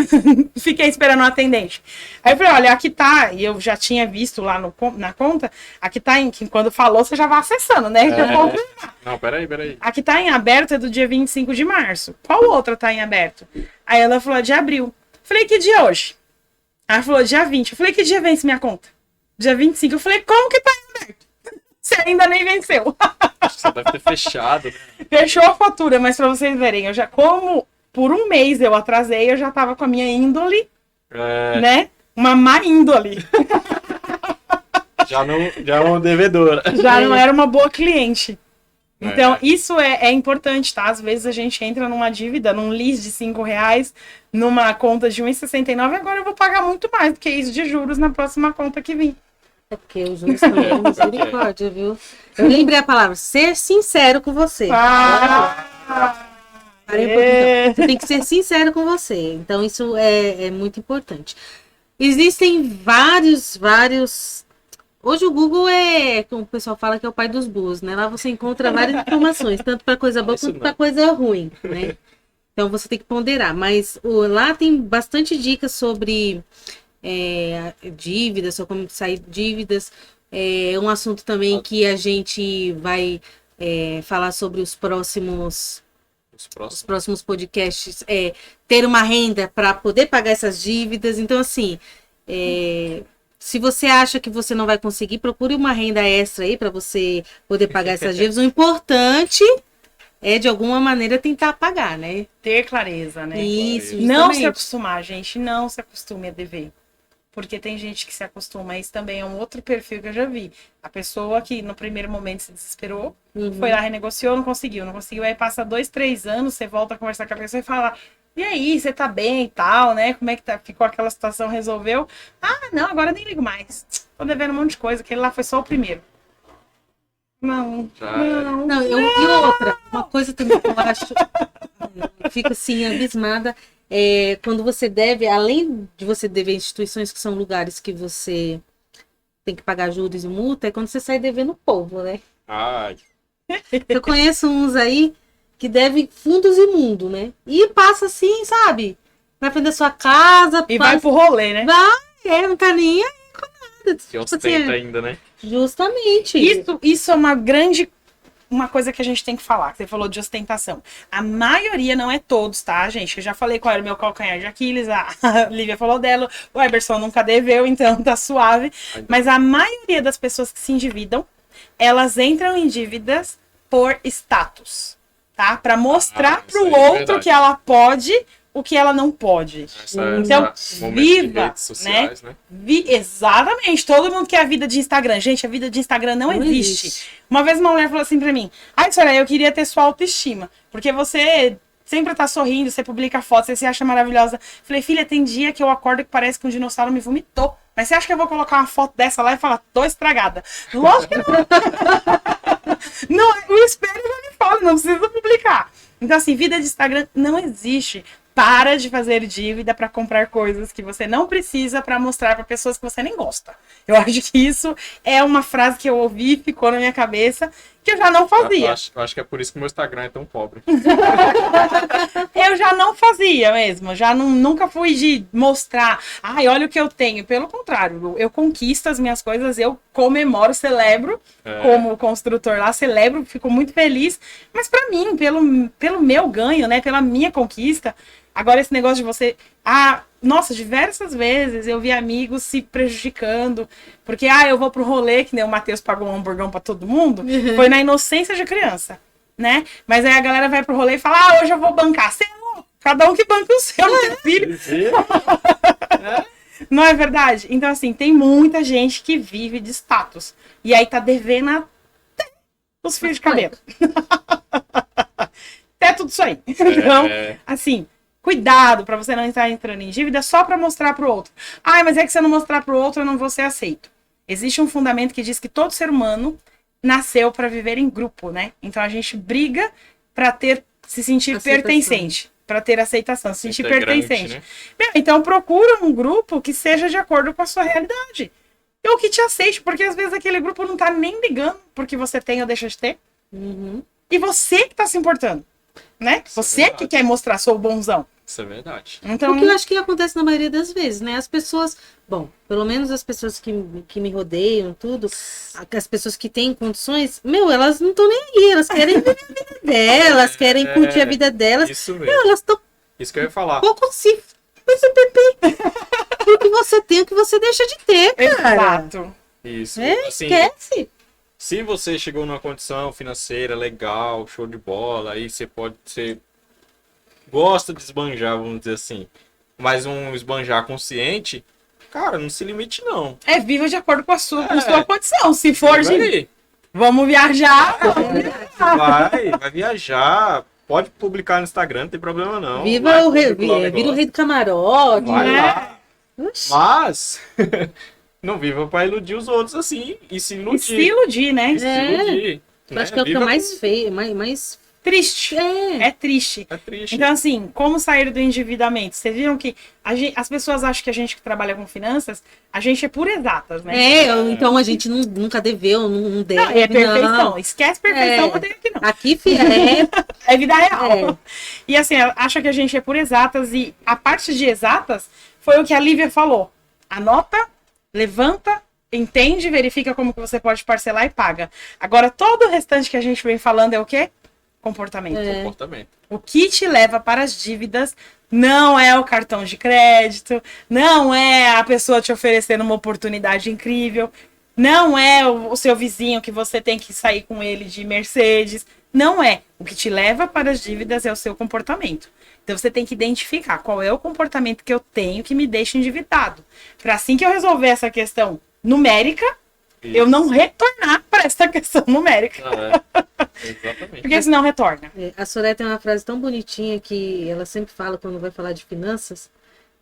Fiquei esperando o atendente. Aí eu falei, olha, aqui tá, e eu já tinha visto lá na conta, aqui tá que quando falou, você já vai acessando, né? Não, peraí. Aqui tá em aberto, é do dia 25 de março. Qual outra tá em aberto? Aí ela falou, de abril. Falei, que dia hoje? Ela falou, dia 20. Eu falei, que dia vence minha conta? Dia 25. Eu falei, como que tá em aberto? Você ainda nem venceu. Acho que você deve ter fechado. Fechou a fatura, mas pra vocês verem, eu já, como por um mês eu atrasei, eu já tava com a minha índole, né? Uma má índole. Já é uma devedora. Já não era uma boa cliente. Então, isso é importante, tá? Às vezes a gente entra numa dívida, num lis de R$5, numa conta de R$1,69, agora eu vou pagar muito mais do que isso de juros na próxima conta que vir. É porque os juros também é misericórdia, viu? Eu lembrei a palavra, ser sincero com você. Você tem que ser sincero com você. Então, isso é muito importante. Existem vários... Hoje o Google como o pessoal fala, que é o pai dos burros, né? Lá você encontra várias informações, tanto para coisa boa quanto para coisa ruim, né? Então, você tem que ponderar. Mas lá tem bastante dicas sobre dívidas, sobre como sair de dívidas. É um assunto também que a gente vai falar sobre os próximos podcasts, ter uma renda para poder pagar essas dívidas. Então, assim, se você acha que você não vai conseguir, procure uma renda extra aí para você poder pagar essas dívidas. O importante é, de alguma maneira, tentar pagar, né? Ter clareza, né? Isso, não se acostumar, gente. Não se acostume a dever. Porque tem gente que se acostuma. Isso também é um outro perfil que eu já vi. A pessoa que no primeiro momento se desesperou, foi lá, renegociou, não conseguiu. Aí passa 2, 3 anos, você volta a conversar com a pessoa e fala, e aí, você tá bem e tal, né? Como é que ficou aquela situação, resolveu? Não, agora nem ligo mais. Tô devendo um monte de coisa, aquele lá foi só o primeiro. Não. E outra, uma coisa também que eu acho, fico assim, abismada, quando você deve, além de você dever instituições que são lugares que você tem que pagar juros e multa, é quando você sai devendo o povo, né? Eu conheço uns aí que devem fundos imundos, né? E passa assim, sabe? Na frente da sua casa. E vai pro rolê, né? Não tá nem aí com nada. Que ostenta ainda, né? Justamente. Isso é uma coisa que a gente tem que falar, que você falou de ostentação. A maioria, não é todos, tá, gente? Eu já falei qual era o meu calcanhar de Aquiles, a Lívia falou dela, o Eberson nunca deveu, então tá suave. Mas a maioria das pessoas que se endividam, elas entram em dívidas por status, tá? Pra mostrar pro outro que ela pode, o que ela não pode. Então, viva, sociais, né? Exatamente. Todo mundo quer a vida de Instagram. Gente, a vida de Instagram não existe. Uma vez uma mulher falou assim pra mim, senhora, eu queria ter sua autoestima, porque você sempre tá sorrindo, você publica fotos, você se acha maravilhosa. Falei, filha, tem dia que eu acordo que parece que um dinossauro me vomitou. Mas você acha que eu vou colocar uma foto dessa lá e falar, tô estragada? Lógico que não. Não, o espelho já me fala, não precisa publicar. Então, assim, vida de Instagram não existe. Para de fazer dívida para comprar coisas que você não precisa para mostrar para pessoas que você nem gosta. Eu acho que isso é uma frase que eu ouvi, ficou na minha cabeça, que eu já não fazia. Eu acho que é por isso que o meu Instagram é tão pobre. Eu já não fazia mesmo. Nunca fui de mostrar, olha o que eu tenho. Pelo contrário, eu conquisto as minhas coisas, eu comemoro, celebro, como construtor lá, celebro, fico muito feliz. Mas para mim, pelo meu ganho, né, pela minha conquista. Agora, esse negócio de você... nossa, diversas vezes eu vi amigos se prejudicando, porque, eu vou pro rolê, que nem o Matheus pagou um hamburgão pra todo mundo, foi na inocência de criança, né? Mas aí a galera vai pro rolê e fala, hoje eu vou bancar. Você é louco, cada um que banca o seu, não tem filho. Não é verdade? Então, assim, tem muita gente que vive de status. E aí tá devendo até os fios de cabelo. Até tudo isso aí. Então, assim, cuidado pra você não estar entrando em dívida só pra mostrar pro outro. Mas é que se eu não mostrar pro outro, eu não vou ser aceito. Existe um fundamento que diz que todo ser humano nasceu pra viver em grupo, né? Então a gente briga pra se sentir pertencente. Para ter aceitação, se sentir pertencente. Né? Então procura um grupo que seja de acordo com a sua realidade. Ou que te aceite, porque às vezes aquele grupo não tá nem ligando porque você tem ou deixa de ter. E você que tá se importando. Né? Isso você que quer mostrar seu bonzão. Isso é verdade. Então, o que eu acho que acontece na maioria das vezes, né? As pessoas, pelo menos as pessoas que me rodeiam, tudo, as pessoas que têm condições, elas não estão nem aí, elas querem viver a vida delas, querem curtir a vida delas. Isso mesmo. Elas estão. Isso que eu ia falar. Pouco se. O que você tem, o que você deixa de ter, cara. Exato. Isso. Assim, esquece. Se você chegou numa condição financeira legal, show de bola, aí você gosta de esbanjar, vamos dizer assim, mas um esbanjar consciente, cara, não se limite não. Viva de acordo com a sua condição. Se for de vamos viajar, vai viajar, pode publicar no Instagram, não tem problema não. Vira o rei do camarote, vai lá. Mas não viva pra iludir os outros assim, e se iludir. E se iludir, né? E se iludir. Eu acho que é o que é mais feio, mais triste. É triste. É triste. Então, assim, como sair do endividamento? Vocês viram que as pessoas acham que a gente que trabalha com finanças, a gente é por exatas, né? Então a gente não deveu, não deve. Não, é perfeição. Não. Esquece perfeição, não tem aqui não. Aqui, é vida real. E assim, acha que a gente é por exatas, e a parte de exatas foi o que a Lívia falou. Anota, levanta, entende, verifica como que você pode parcelar e paga. Agora, todo o restante que a gente vem falando é o quê? Comportamento. O que te leva para as dívidas não é o cartão de crédito, não é a pessoa te oferecendo uma oportunidade incrível, não é o seu vizinho que você tem que sair com ele de Mercedes, não é. O que te leva para as dívidas é o seu comportamento. Então você tem que identificar qual é o comportamento que eu tenho que me deixa endividado. Para assim que eu resolver essa questão numérica, eu não retornar para essa questão numérica. Exatamente. Porque senão retorna. A Soraya tem uma frase tão bonitinha que ela sempre fala quando vai falar de finanças,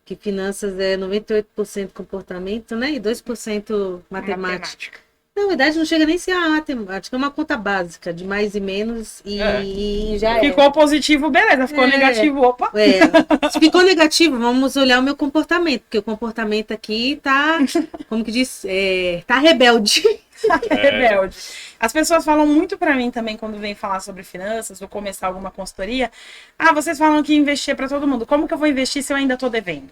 que finanças é 98% comportamento, né? E 2% matemática. Na verdade, não chega nem a ser a matemática, é uma conta básica de mais e menos e já ficou positivo, beleza. Ficou negativo, opa. Se ficou negativo, vamos olhar o meu comportamento, porque o comportamento aqui tá, como que diz, tá rebelde. Rebelde. As pessoas falam muito pra mim também quando vem falar sobre finanças ou começar alguma consultoria. Vocês falam que investir é pra todo mundo. Como que eu vou investir se eu ainda tô devendo?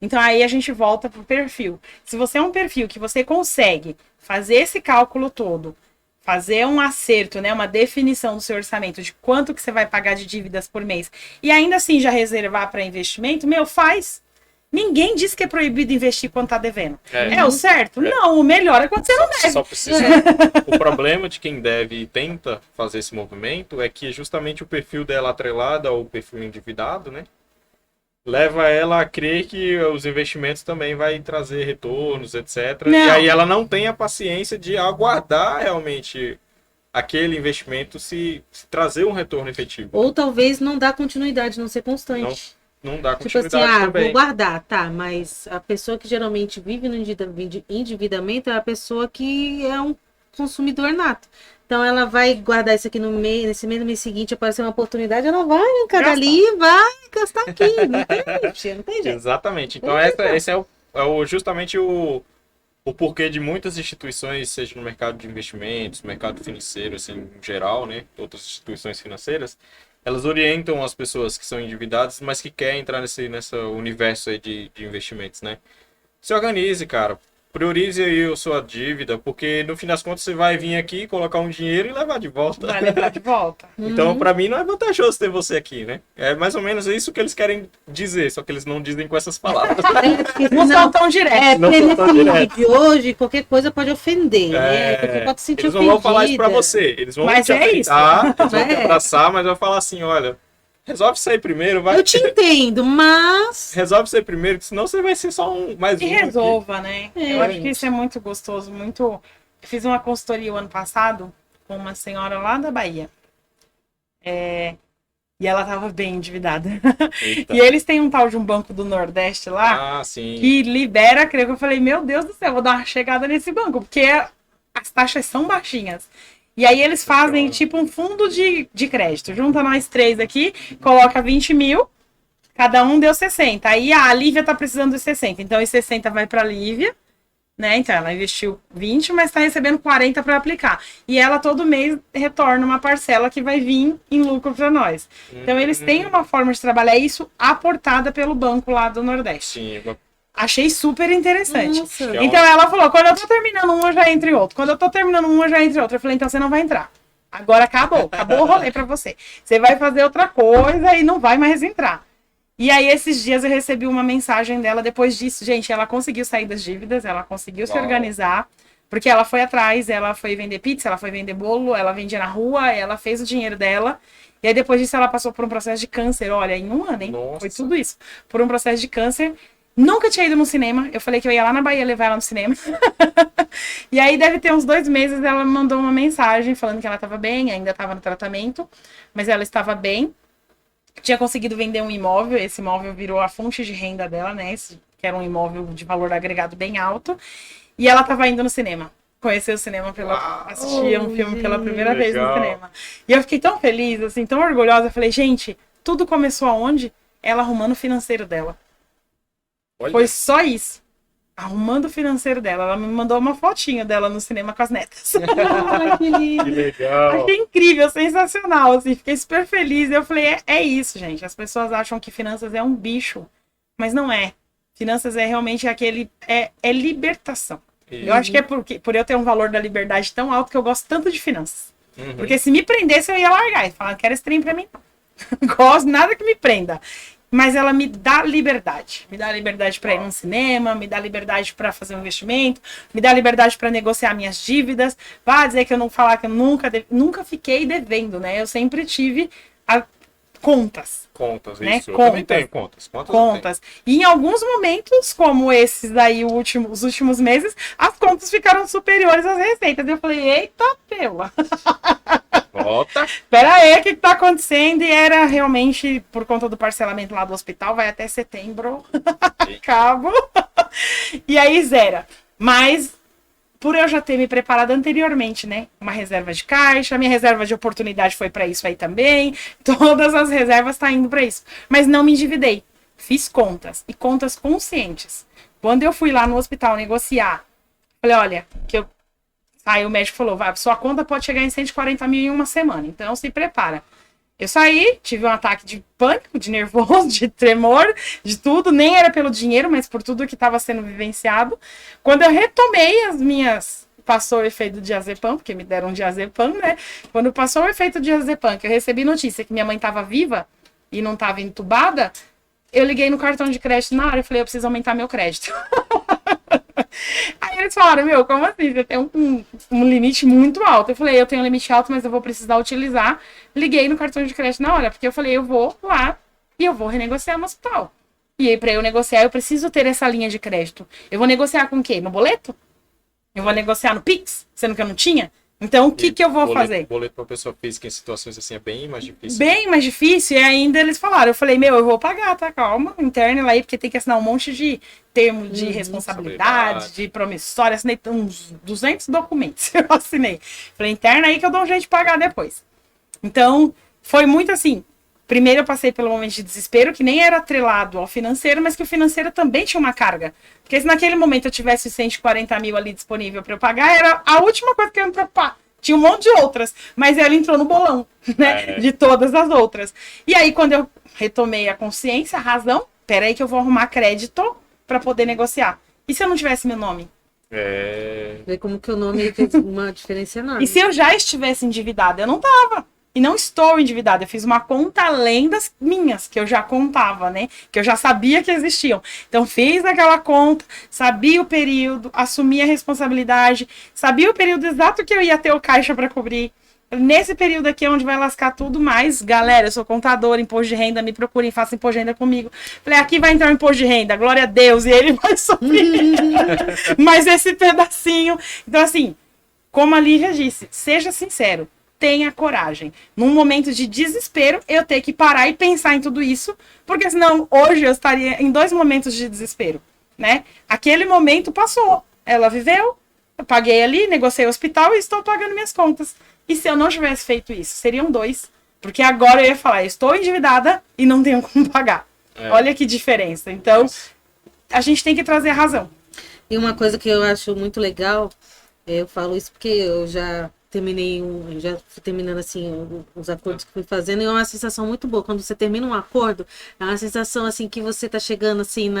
Então aí a gente volta pro perfil. Se você é um perfil que você consegue fazer esse cálculo todo, fazer um acerto, né, uma definição do seu orçamento de quanto que você vai pagar de dívidas por mês e ainda assim já reservar para investimento, faz. Ninguém diz que é proibido investir quando tá devendo. É o certo? Não, o melhor é quando você não deve. Só precisa. O problema de quem deve e tenta fazer esse movimento é que justamente o perfil dela atrelado ao perfil endividado, né? Leva ela a crer que os investimentos também vai trazer retornos, etc. Não. E aí ela não tem a paciência de aguardar realmente aquele investimento se trazer um retorno efetivo. Ou talvez não dar continuidade, não ser constante. Não dá continuidade também. Vou guardar, tá, mas a pessoa que geralmente vive no endividamento é a pessoa que é um consumidor nato. Então ela vai guardar isso aqui nesse mês seguinte, aparecer uma oportunidade, ela vai encarar ali e vai gastar aqui. Não tem jeito. Exatamente. Então esse é justamente o porquê de muitas instituições, seja no mercado de investimentos, mercado financeiro, assim, em geral, né? Outras instituições financeiras, elas orientam as pessoas que são endividadas, mas que querem entrar nesse universo aí de investimentos, né? Se organize, cara. priorize aí a sua dívida, porque no fim das contas você vai vir aqui, colocar um dinheiro e levar de volta. Vai levar de volta. Então, para mim, não é vantajoso ter você aqui, né? É mais ou menos isso que eles querem dizer, só que eles não dizem com essas palavras. Não são tão diretos. Porque nesse mundo de hoje, qualquer coisa pode ofender, né? Você pode se sentir eles não ofendida. vão falar isso pra você. Eles vão te apertar, eles vão te abraçar, mas vão falar assim, olha, resolve isso aí primeiro, vai. Eu te entendo, mas... Resolve isso aí primeiro, senão você vai ser só mais um. E resolva, né? É, eu acho que isso é muito gostoso, muito... Eu fiz uma consultoria o ano passado com uma senhora lá da Bahia. E ela tava bem endividada. Eita. E eles têm um tal de um banco do Nordeste lá, sim. que libera, creio que eu falei, meu Deus do céu, vou dar uma chegada nesse banco, porque as taxas são baixinhas. E aí eles fazem tipo um fundo de crédito. Junta nós 3 aqui, coloca 20 mil, cada um deu 60. Aí a Lívia tá precisando de 60. Então os 60 vai pra Lívia, né? Então ela investiu 20, mas tá recebendo 40 para aplicar. E ela todo mês retorna uma parcela que vai vir em lucro para nós. Então eles têm uma forma de trabalhar isso aportada pelo banco lá do Nordeste. Sim. Achei super interessante. Nossa. Então ela falou, quando eu tô terminando um, eu já entro em outro. Quando eu tô terminando um, eu já entro em outro. Eu falei, então você não vai entrar. Agora acabou o rolê pra você. Você vai fazer outra coisa e não vai mais entrar. E aí esses dias eu recebi uma mensagem dela depois disso. Gente, ela conseguiu sair das dívidas, ela conseguiu se organizar. Porque ela foi atrás, ela foi vender pizza, ela foi vender bolo, ela vendia na rua, ela fez o dinheiro dela. E aí depois disso ela passou por um processo de câncer. Olha, em um ano, hein? Nossa. Foi tudo isso. Por um processo de câncer. Nunca tinha ido no cinema. Eu falei que eu ia lá na Bahia levar ela no cinema. E aí deve ter uns 2 meses ela me mandou uma mensagem falando que ela estava bem, ainda estava no tratamento, mas ela estava bem. Tinha conseguido vender um imóvel, esse imóvel virou a fonte de renda dela, né? Que era um imóvel de valor agregado bem alto. E ela estava indo no cinema. Conheceu o cinema, assistia um filme pela primeira vez no cinema. E eu fiquei tão feliz, assim, tão orgulhosa. Eu falei, gente, tudo começou aonde? Ela arrumando o financeiro dela. Olha. Foi só isso. Arrumando o financeiro dela. Ela me mandou uma fotinha dela no cinema com as netas. Que lindo. Que legal. Achei incrível, sensacional. Assim, fiquei super feliz. Eu falei, é isso, gente. As pessoas acham que finanças é um bicho. Mas não é. Finanças é realmente aquele... É libertação. Eu acho que é por eu ter um valor da liberdade tão alto que eu gosto tanto de finanças. Porque se me prendesse, eu ia largar. E falar, não quero esse trem pra mim. Não gosto nada que me prenda. Mas ela me dá liberdade. Me dá liberdade para ir num cinema, me dá liberdade para fazer um investimento, me dá liberdade para negociar minhas dívidas. Vá dizer que eu não falar que eu nunca fiquei devendo, né? Eu sempre tive contas. Contas, né? isso. Eu também tenho contas. Contas. E em alguns momentos, como esses daí, os últimos meses, as contas ficaram superiores às receitas. Eu falei, eita pela. Volta. Pera aí, o que tá acontecendo? E era realmente por conta do parcelamento lá do hospital, vai até setembro. Cabo. E aí zera. Mas por eu já ter me preparado anteriormente, né? Uma reserva de caixa, minha reserva de oportunidade foi para isso aí também. Todas as reservas tá indo para isso. Mas não me endividei. Fiz contas. E contas conscientes. Quando eu fui lá no hospital negociar, falei, olha, aí o médico falou, sua conta pode chegar em 140 mil em uma semana, então se prepara. Eu saí, tive um ataque de pânico, de nervoso, de tremor, de tudo, nem era pelo dinheiro, mas por tudo que estava sendo vivenciado. Quando eu retomei as minhas... Passou o efeito do diazepam, porque me deram um diazepam, né? Quando passou o efeito do diazepam, que eu recebi notícia que minha mãe estava viva e não estava entubada, eu liguei no cartão de crédito na hora e falei, eu preciso aumentar meu crédito. Aí eles falaram, como assim? Você tem um limite muito alto. Eu falei, eu tenho um limite alto, mas eu vou precisar utilizar. Liguei no cartão de crédito na hora, porque eu falei, eu vou lá e eu vou renegociar no hospital. E aí, para eu negociar, eu preciso ter essa linha de crédito. Eu vou negociar com o quê? No boleto? Eu vou negociar no Pix, sendo que eu não tinha? Então, o que eu vou fazer? Boleto para pessoa física em situações assim é bem mais difícil. Bem mais difícil, e ainda eles falaram, eu falei, eu vou pagar, tá? Calma, interna lá aí, porque tem que assinar um monte de termo de responsabilidade, de promissória, assinei uns 200 documentos, eu assinei. Falei, interna aí que eu dou um jeito de pagar depois. Então, foi muito assim, primeiro eu passei pelo momento de desespero, que nem era atrelado ao financeiro, mas que o financeiro também tinha uma carga. Porque se naquele momento eu tivesse 140 mil ali disponível para eu pagar, era a última coisa que eu ia me preocupar. Tinha um monte de outras, mas ela entrou no bolão, né? De todas as outras. E aí, quando eu retomei a consciência, a razão, peraí que eu vou arrumar crédito para poder negociar. E se eu não tivesse meu nome? Vê como que o nome fez uma diferença enorme. E se eu já estivesse endividada? Eu não tava. E não estou endividada. Eu fiz uma conta além das minhas, que eu já contava, né? Que eu já sabia que existiam. Então, fiz aquela conta, sabia o período, assumi a responsabilidade, sabia o período exato que eu ia ter o caixa para cobrir. Nesse período aqui é onde vai lascar tudo mais. Galera, eu sou contadora, imposto de renda, me procurem, façam imposto de renda comigo. Falei, aqui vai entrar o imposto de renda, glória a Deus, e ele vai subir. Mas esse pedacinho... Então, assim, como a Lívia disse, seja sincero. Tenha coragem. Num momento de desespero, eu ter que parar e pensar em tudo isso, porque senão hoje eu estaria em 2 momentos de desespero, né? Aquele momento passou, ela viveu, eu paguei ali, negociei o hospital e estou pagando minhas contas. E se eu não tivesse feito isso, seriam 2, porque agora eu ia falar, eu estou endividada e não tenho como pagar. Olha que diferença. Então, a gente tem que trazer a razão. E uma coisa que eu acho muito legal, eu falo isso porque eu já já fui terminando assim os acordos que fui fazendo, e é uma sensação muito boa. Quando você termina um acordo, é uma sensação assim que você tá chegando assim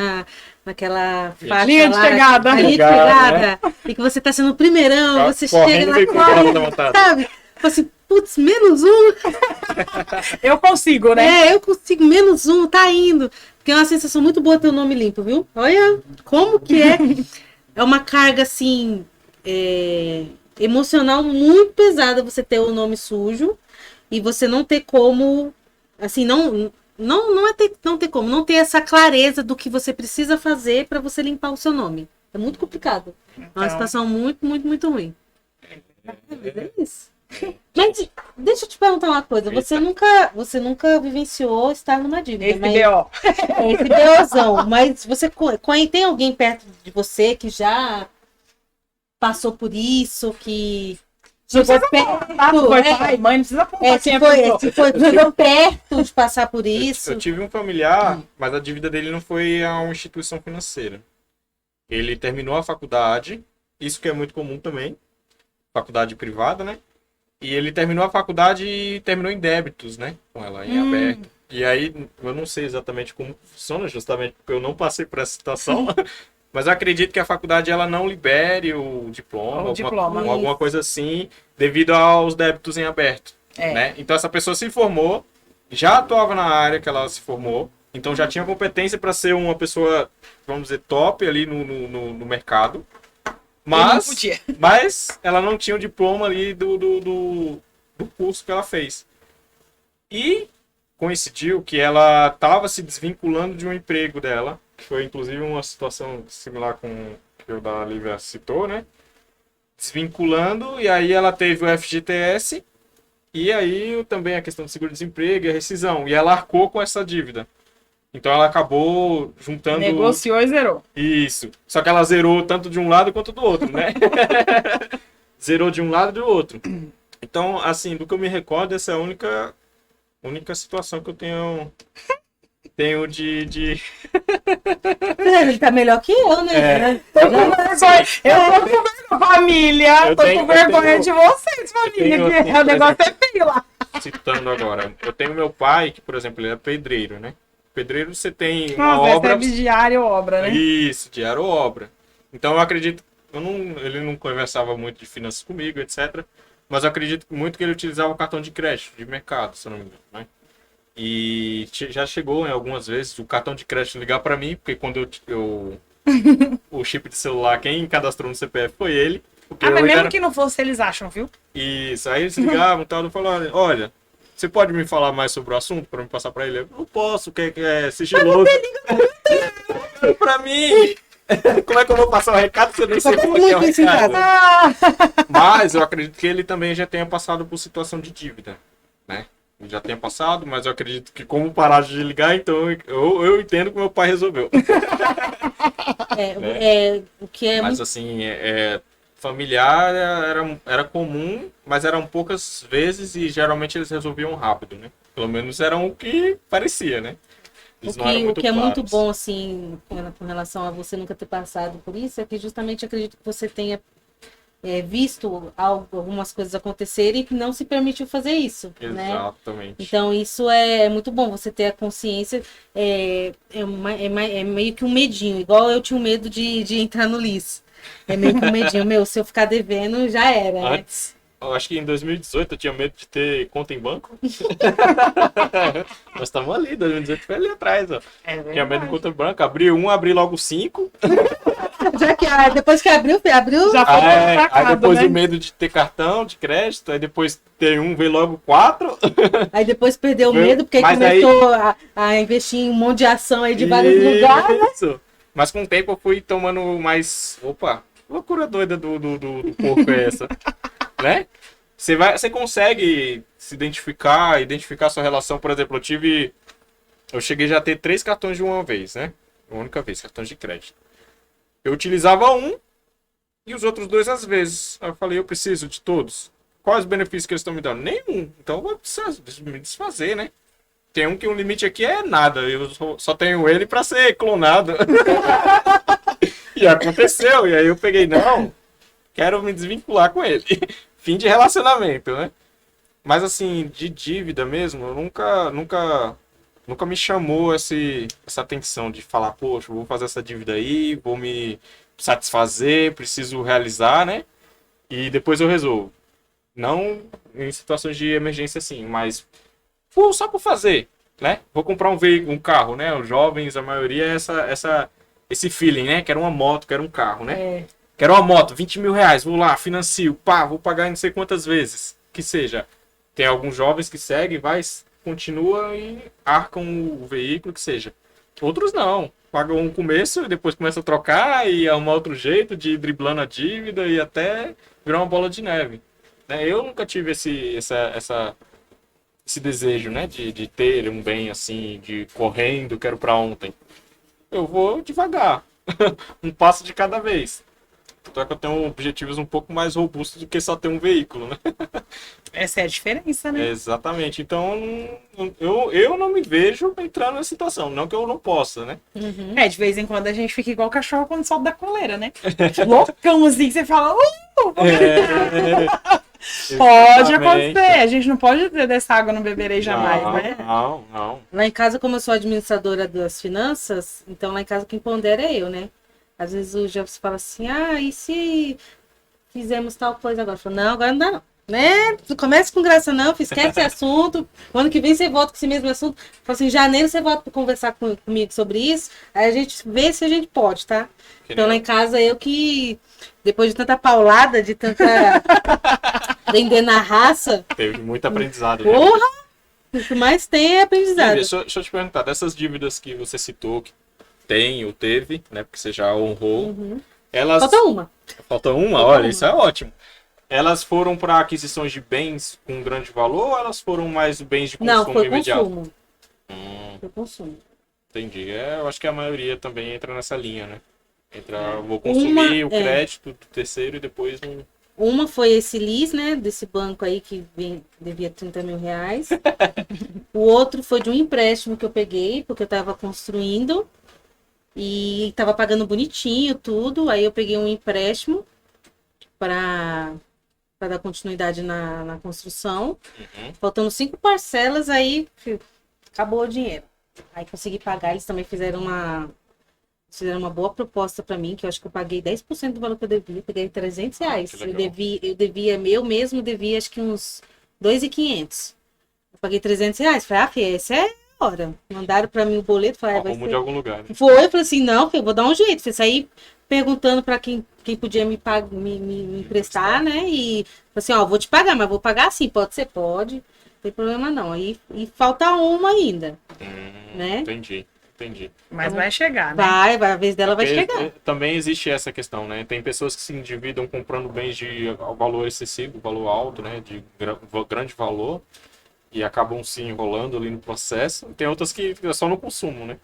naquela faixa linha de chegada, né? E que você tá sendo o primeirão, você chega lá, sabe? Assim, putz, menos um. Eu consigo, né? Eu consigo, menos um, tá indo. Porque é uma sensação muito boa ter o nome limpo, viu? Olha como que é. É uma carga assim, emocional muito pesada você ter o nome sujo e você não ter como, assim, não ter essa clareza do que você precisa fazer para você limpar o seu nome. É muito complicado. É uma situação muito, muito, muito ruim. Mas é isso. Mas deixa eu te perguntar uma coisa. Você nunca vivenciou estar numa dívida. Esse BO. Esse BOzão. Mas você tem alguém perto de você que já passou por isso, que chegou perto, pai, mãe, não precisa apontar chegou perto de passar por isso. Eu tive um familiar, mas a dívida dele não foi a uma instituição financeira. Ele terminou a faculdade, isso que é muito comum também, faculdade privada, né? E ele terminou a faculdade e terminou em débitos, né? Com ela em aberto. E aí, eu não sei exatamente como funciona, justamente porque eu não passei por essa situação. Mas eu acredito que a faculdade ela não libere o diploma, alguma coisa assim, devido aos débitos em aberto. Né? Então essa pessoa se formou, já atuava na área que ela se formou, então já tinha competência para ser uma pessoa, vamos dizer, top ali no mercado. Mas ela não tinha o diploma ali do curso que ela fez. E coincidiu que ela estava se desvinculando de um emprego dela. Foi inclusive uma situação similar com o que o da Lívia citou, né? Desvinculando, e aí ela teve o FGTS, e aí também a questão do seguro-desemprego e a rescisão. E ela arcou com essa dívida. Então ela acabou juntando... Negociou e zerou. Isso. Só que ela zerou tanto de um lado quanto do outro, né? Zerou de um lado e do outro. Então, assim, do que eu me recordo, essa é a única situação que eu tenho de... Ele tá melhor que eu, né? Eu tô com vergonha, família. Tô com vergonha de vocês, família. Que o negócio é feio lá. Citando agora, eu tenho meu pai, que, por exemplo, ele é pedreiro, né? Pedreiro, você tem uma obra... Recebe diário obra, né? Isso, diário obra. Então, eu acredito... Ele não conversava muito de finanças comigo, etc. Mas eu acredito muito que ele utilizava o cartão de crédito, de mercado, se eu não me engano, né? E já chegou, algumas vezes, o cartão de crédito ligar para mim, porque quando o chip de celular, quem cadastrou no CPF foi ele. Mas mesmo que não fosse, eles acham, viu? Isso, aí eles ligavam e tal, eu falava, olha, você pode me falar mais sobre o assunto para me passar para ele? Eu não posso, que é sigiloso. Para mim! Como é que eu vou passar o recado se eu nem sei como é o recado? Mas eu acredito que ele também já tenha passado por situação de dívida, né? Já tenha passado, mas eu acredito que como parar de ligar, então eu entendo que meu pai resolveu. O que é mas muito... assim, familiar era comum, mas eram poucas vezes e geralmente eles resolviam rápido, né? Pelo menos eram o que parecia, né? O que é muito bom, assim, com relação a você nunca ter passado por isso, é que justamente acredito que você tenha visto algumas coisas acontecerem e não se permitiu fazer isso. Exatamente. Né? Então, isso é muito bom, você ter a consciência. É meio que um medinho, igual eu tinha um medo de entrar no LIS. É meio com medinho. Meu, se eu ficar devendo, já era, né? Antes, eu acho que em 2018 eu tinha medo de ter conta em banco. Nós estamos ali, 2018 foi ali atrás, ó. Tinha medo de conta em banco, abri logo 5. Já que, depois que abriu. Já foi Aí depois né? o medo de ter cartão de crédito, aí depois ter veio logo 4. Aí depois perdeu o medo, porque aí começou a investir em um monte de ação aí de vários lugares. Isso. Mas com o tempo eu fui tomando mais. Opa, loucura doida do corpo é essa? Né? Você consegue se identificar sua relação. Por exemplo, eu cheguei já a ter 3 cartões de uma vez, né? Uma única vez, cartões de crédito. Eu utilizava um e os outros 2 às vezes. Aí eu falei, eu preciso de todos. Quais os benefícios que eles estão me dando? Nenhum. Então eu vou me desfazer, né? Tem um que o limite aqui é nada. Eu só tenho ele para ser clonado. E aconteceu. E aí eu peguei, não, quero me desvincular com ele. Fim de relacionamento, né? Mas assim, de dívida mesmo, nunca me chamou essa atenção de falar, poxa, vou fazer essa dívida aí, vou me satisfazer, preciso realizar, né? E depois eu resolvo. Não em situações de emergência assim, mas só por fazer, né? Vou comprar um carro, né? Os jovens, a maioria é esse feeling, né? Quero uma moto, quero um carro, né? Quero uma moto, 20 mil reais, vou lá, financio, vou pagar não sei quantas vezes, que seja. Tem alguns jovens que seguem, continua e arcam o veículo, que seja. Outros não, pagam um começo e depois começam a trocar e arrumar outro jeito de ir driblando a dívida e até virar uma bola de neve. Eu nunca tive esse desejo, né, de ter um bem assim, de correndo, quero para ontem. Eu vou devagar, um passo de cada vez. Tanto é que eu tenho objetivos um pouco mais robustos do que só ter um veículo, né? Essa é a diferença, né? Exatamente. Então, eu não me vejo entrando nessa situação. Não que eu não possa, né? Uhum. De vez em quando a gente fica igual cachorro quando solta da coleira, né? Loucão, assim, que você fala... Pode acontecer. A gente não pode ter dessa água no beberei jamais, né? Não. Lá em casa, como eu sou administradora das finanças, então lá em casa quem pondera é eu, né? Às vezes o Jefferson fala assim, e se fizemos tal coisa agora? Eu falo, não, agora não dá não. Né? Não comece com graça não, esquece esse assunto. O ano que vem você volta com esse mesmo assunto. Falo assim, em janeiro você volta para conversar comigo sobre isso. Aí a gente vê se a gente pode, tá? Então lá em casa eu que, depois de tanta paulada, de tanta vender na raça. Teve muito aprendizado. Porra! Né? O que mais tem é aprendizado. Deixa eu te perguntar, dessas dívidas que você citou, que tem ou teve, né? Porque você já honrou. Uhum. Elas... Falta uma. Falta uma? Olha, isso é ótimo. Elas foram para aquisições de bens com grande valor ou elas foram mais bens de consumo imediato? Não, foi consumo. Foi consumo. Entendi. Eu acho que a maioria também entra nessa linha, né? Vou consumir o crédito do terceiro e depois um... Uma foi esse LIS, né? Desse banco aí que devia 30 mil reais. O outro foi de um empréstimo que eu peguei, porque eu estava construindo e estava pagando bonitinho tudo. Aí eu peguei um empréstimo para dar continuidade na construção. Faltando 5 parcelas, aí acabou o dinheiro. Aí consegui pagar, eles também fizeram uma boa proposta para mim, que eu acho que eu paguei 10% do valor que eu devia, peguei 300 reais. Eu devia, eu mesmo devia acho que uns 2.500. Eu paguei 300 reais. Falei, filha, essa é a hora. Mandaram para mim o boleto, falei, vai ser... de algum lugar, né? Foi, eu falei assim, não, filho, eu vou dar um jeito. Fui sair perguntando para quem podia me emprestar, né? E falei assim, vou te pagar, mas vou pagar assim, pode ser? Pode. Não tem problema não. E falta uma ainda, né? Entendi. Mas vai chegar, né? Vai, a vez dela vai chegar. Também existe essa questão, né? Tem pessoas que se endividam comprando bens de valor excessivo, valor alto, né? De grande valor, e acabam se enrolando ali no processo. Tem outras que é só no consumo, né?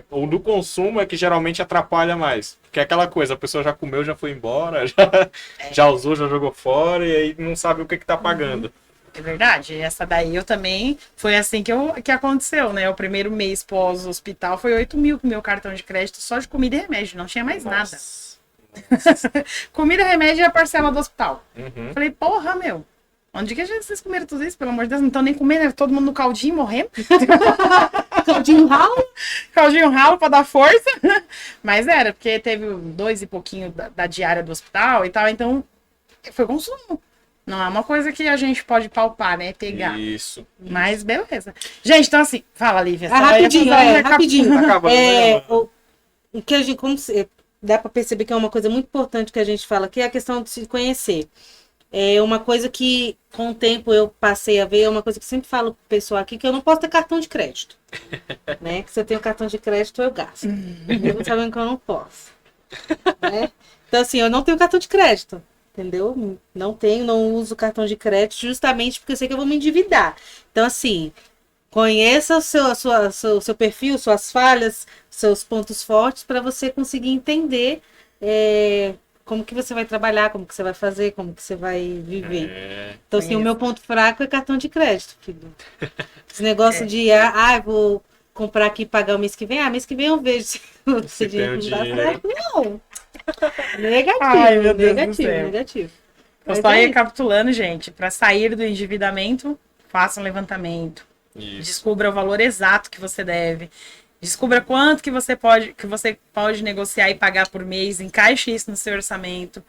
O do consumo é que geralmente atrapalha mais. Porque é aquela coisa, a pessoa já comeu, já foi embora, já usou, já jogou fora, e aí não sabe o que tá pagando. É verdade, essa daí eu também, foi assim que aconteceu, né? O primeiro mês pós-hospital foi 8 mil com meu cartão de crédito só de comida e remédio, não tinha mais nada. Comida, remédio e a parcela do hospital. Falei, porra, meu, onde que vocês comeram tudo isso? Pelo amor de Deus, não estão nem comendo, todo mundo no caldinho morrendo. Caldinho ralo? Caldinho ralo pra dar força. Mas era, porque teve 2 e pouquinho da diária do hospital e tal, então foi consumo. Não é uma coisa que a gente pode palpar, né? Pegar. Isso. Mas beleza. Gente, então assim, fala, Lívia. Rapidinho, rapidinho. Tá acabando, né? O que a gente, dá para perceber que é uma coisa muito importante que a gente fala aqui, é a questão de se conhecer. É uma coisa que, com o tempo, eu passei a ver, é uma coisa que eu sempre falo pro pessoal aqui, que eu não posso ter cartão de crédito. Né? Que se eu tenho cartão de crédito, eu gasto. Eu sabendo que eu não posso. Né? Então, assim, eu não tenho cartão de crédito. Entendeu? Não tenho, não uso cartão de crédito, justamente porque eu sei que eu vou me endividar. Então, assim, conheça o seu perfil, suas falhas, seus pontos fortes, para você conseguir entender como que você vai trabalhar, como que você vai fazer, como que você vai viver. Então, assim, o meu ponto fraco é cartão de crédito, filho. Esse negócio de, vou comprar aqui e pagar o mês que vem. Mês que vem eu vejo se dinheiro não dá certo. Não. Negativo, ai, meu Deus negativo. Eu só recapitulando, gente, para sair do endividamento, faça um levantamento. Isso. Descubra o valor exato que você deve. Descubra quanto que você pode negociar e pagar por mês, encaixe isso no seu orçamento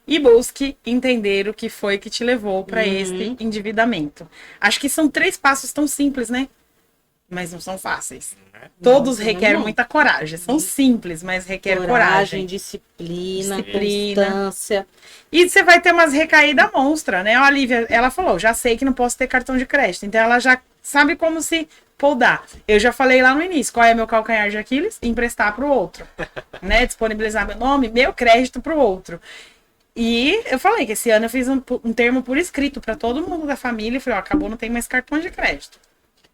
e busque entender o que foi que te levou para esse endividamento. Acho que são 3 passos tão simples, né? Mas não são fáceis. Todos requerem muita coragem. São simples, mas requer coragem. Disciplina, constância. E você vai ter umas recaídas monstra, né? A Lívia, ela falou, já sei que não posso ter cartão de crédito. Então ela já sabe como se podar. Eu já falei lá no início, qual é meu calcanhar de Aquiles? Emprestar para o outro. Né? Disponibilizar meu nome, meu crédito para o outro. E eu falei que esse ano eu fiz um termo por escrito para todo mundo da família. E falei, acabou, não tem mais cartão de crédito.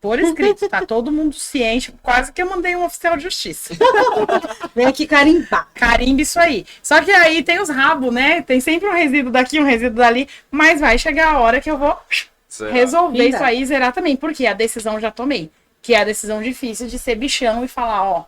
Por escrito, tá todo mundo ciente. Quase que eu mandei um oficial de justiça. Vem aqui carimbar. Carimba isso aí. Só que aí tem os rabos, né? Tem sempre um resíduo daqui, um resíduo dali. Mas vai chegar a hora que eu vou resolver isso aí, zerar também. Porque a decisão já tomei. Que é a decisão difícil de ser bichão e falar,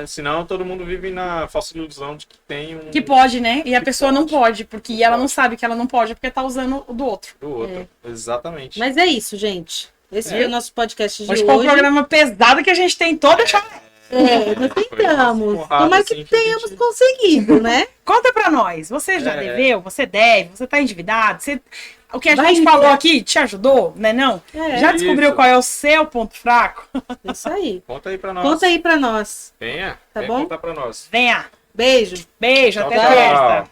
senão todo mundo vive na falsa ilusão de que tem um... Que pode, né? E a pessoa não pode. Porque ela não sabe que ela não pode porque tá usando o do outro. Do outro, exatamente. Mas é isso, gente. Esse foi o nosso podcast de hoje. Foi um programa pesado que a gente tem toda nós tentamos. Tomara que tenhamos conseguido, né? Conta pra nós. Você já deveu? Você deve? Você tá endividado? O que a gente falou aqui te ajudou, né? Não? Já descobriu qual é o seu ponto fraco? Isso aí. Conta aí pra nós. Conta aí pra nós. Venha. Tá Venha bom? contar pra nós. Venha. Beijo. Beijo. Até terça.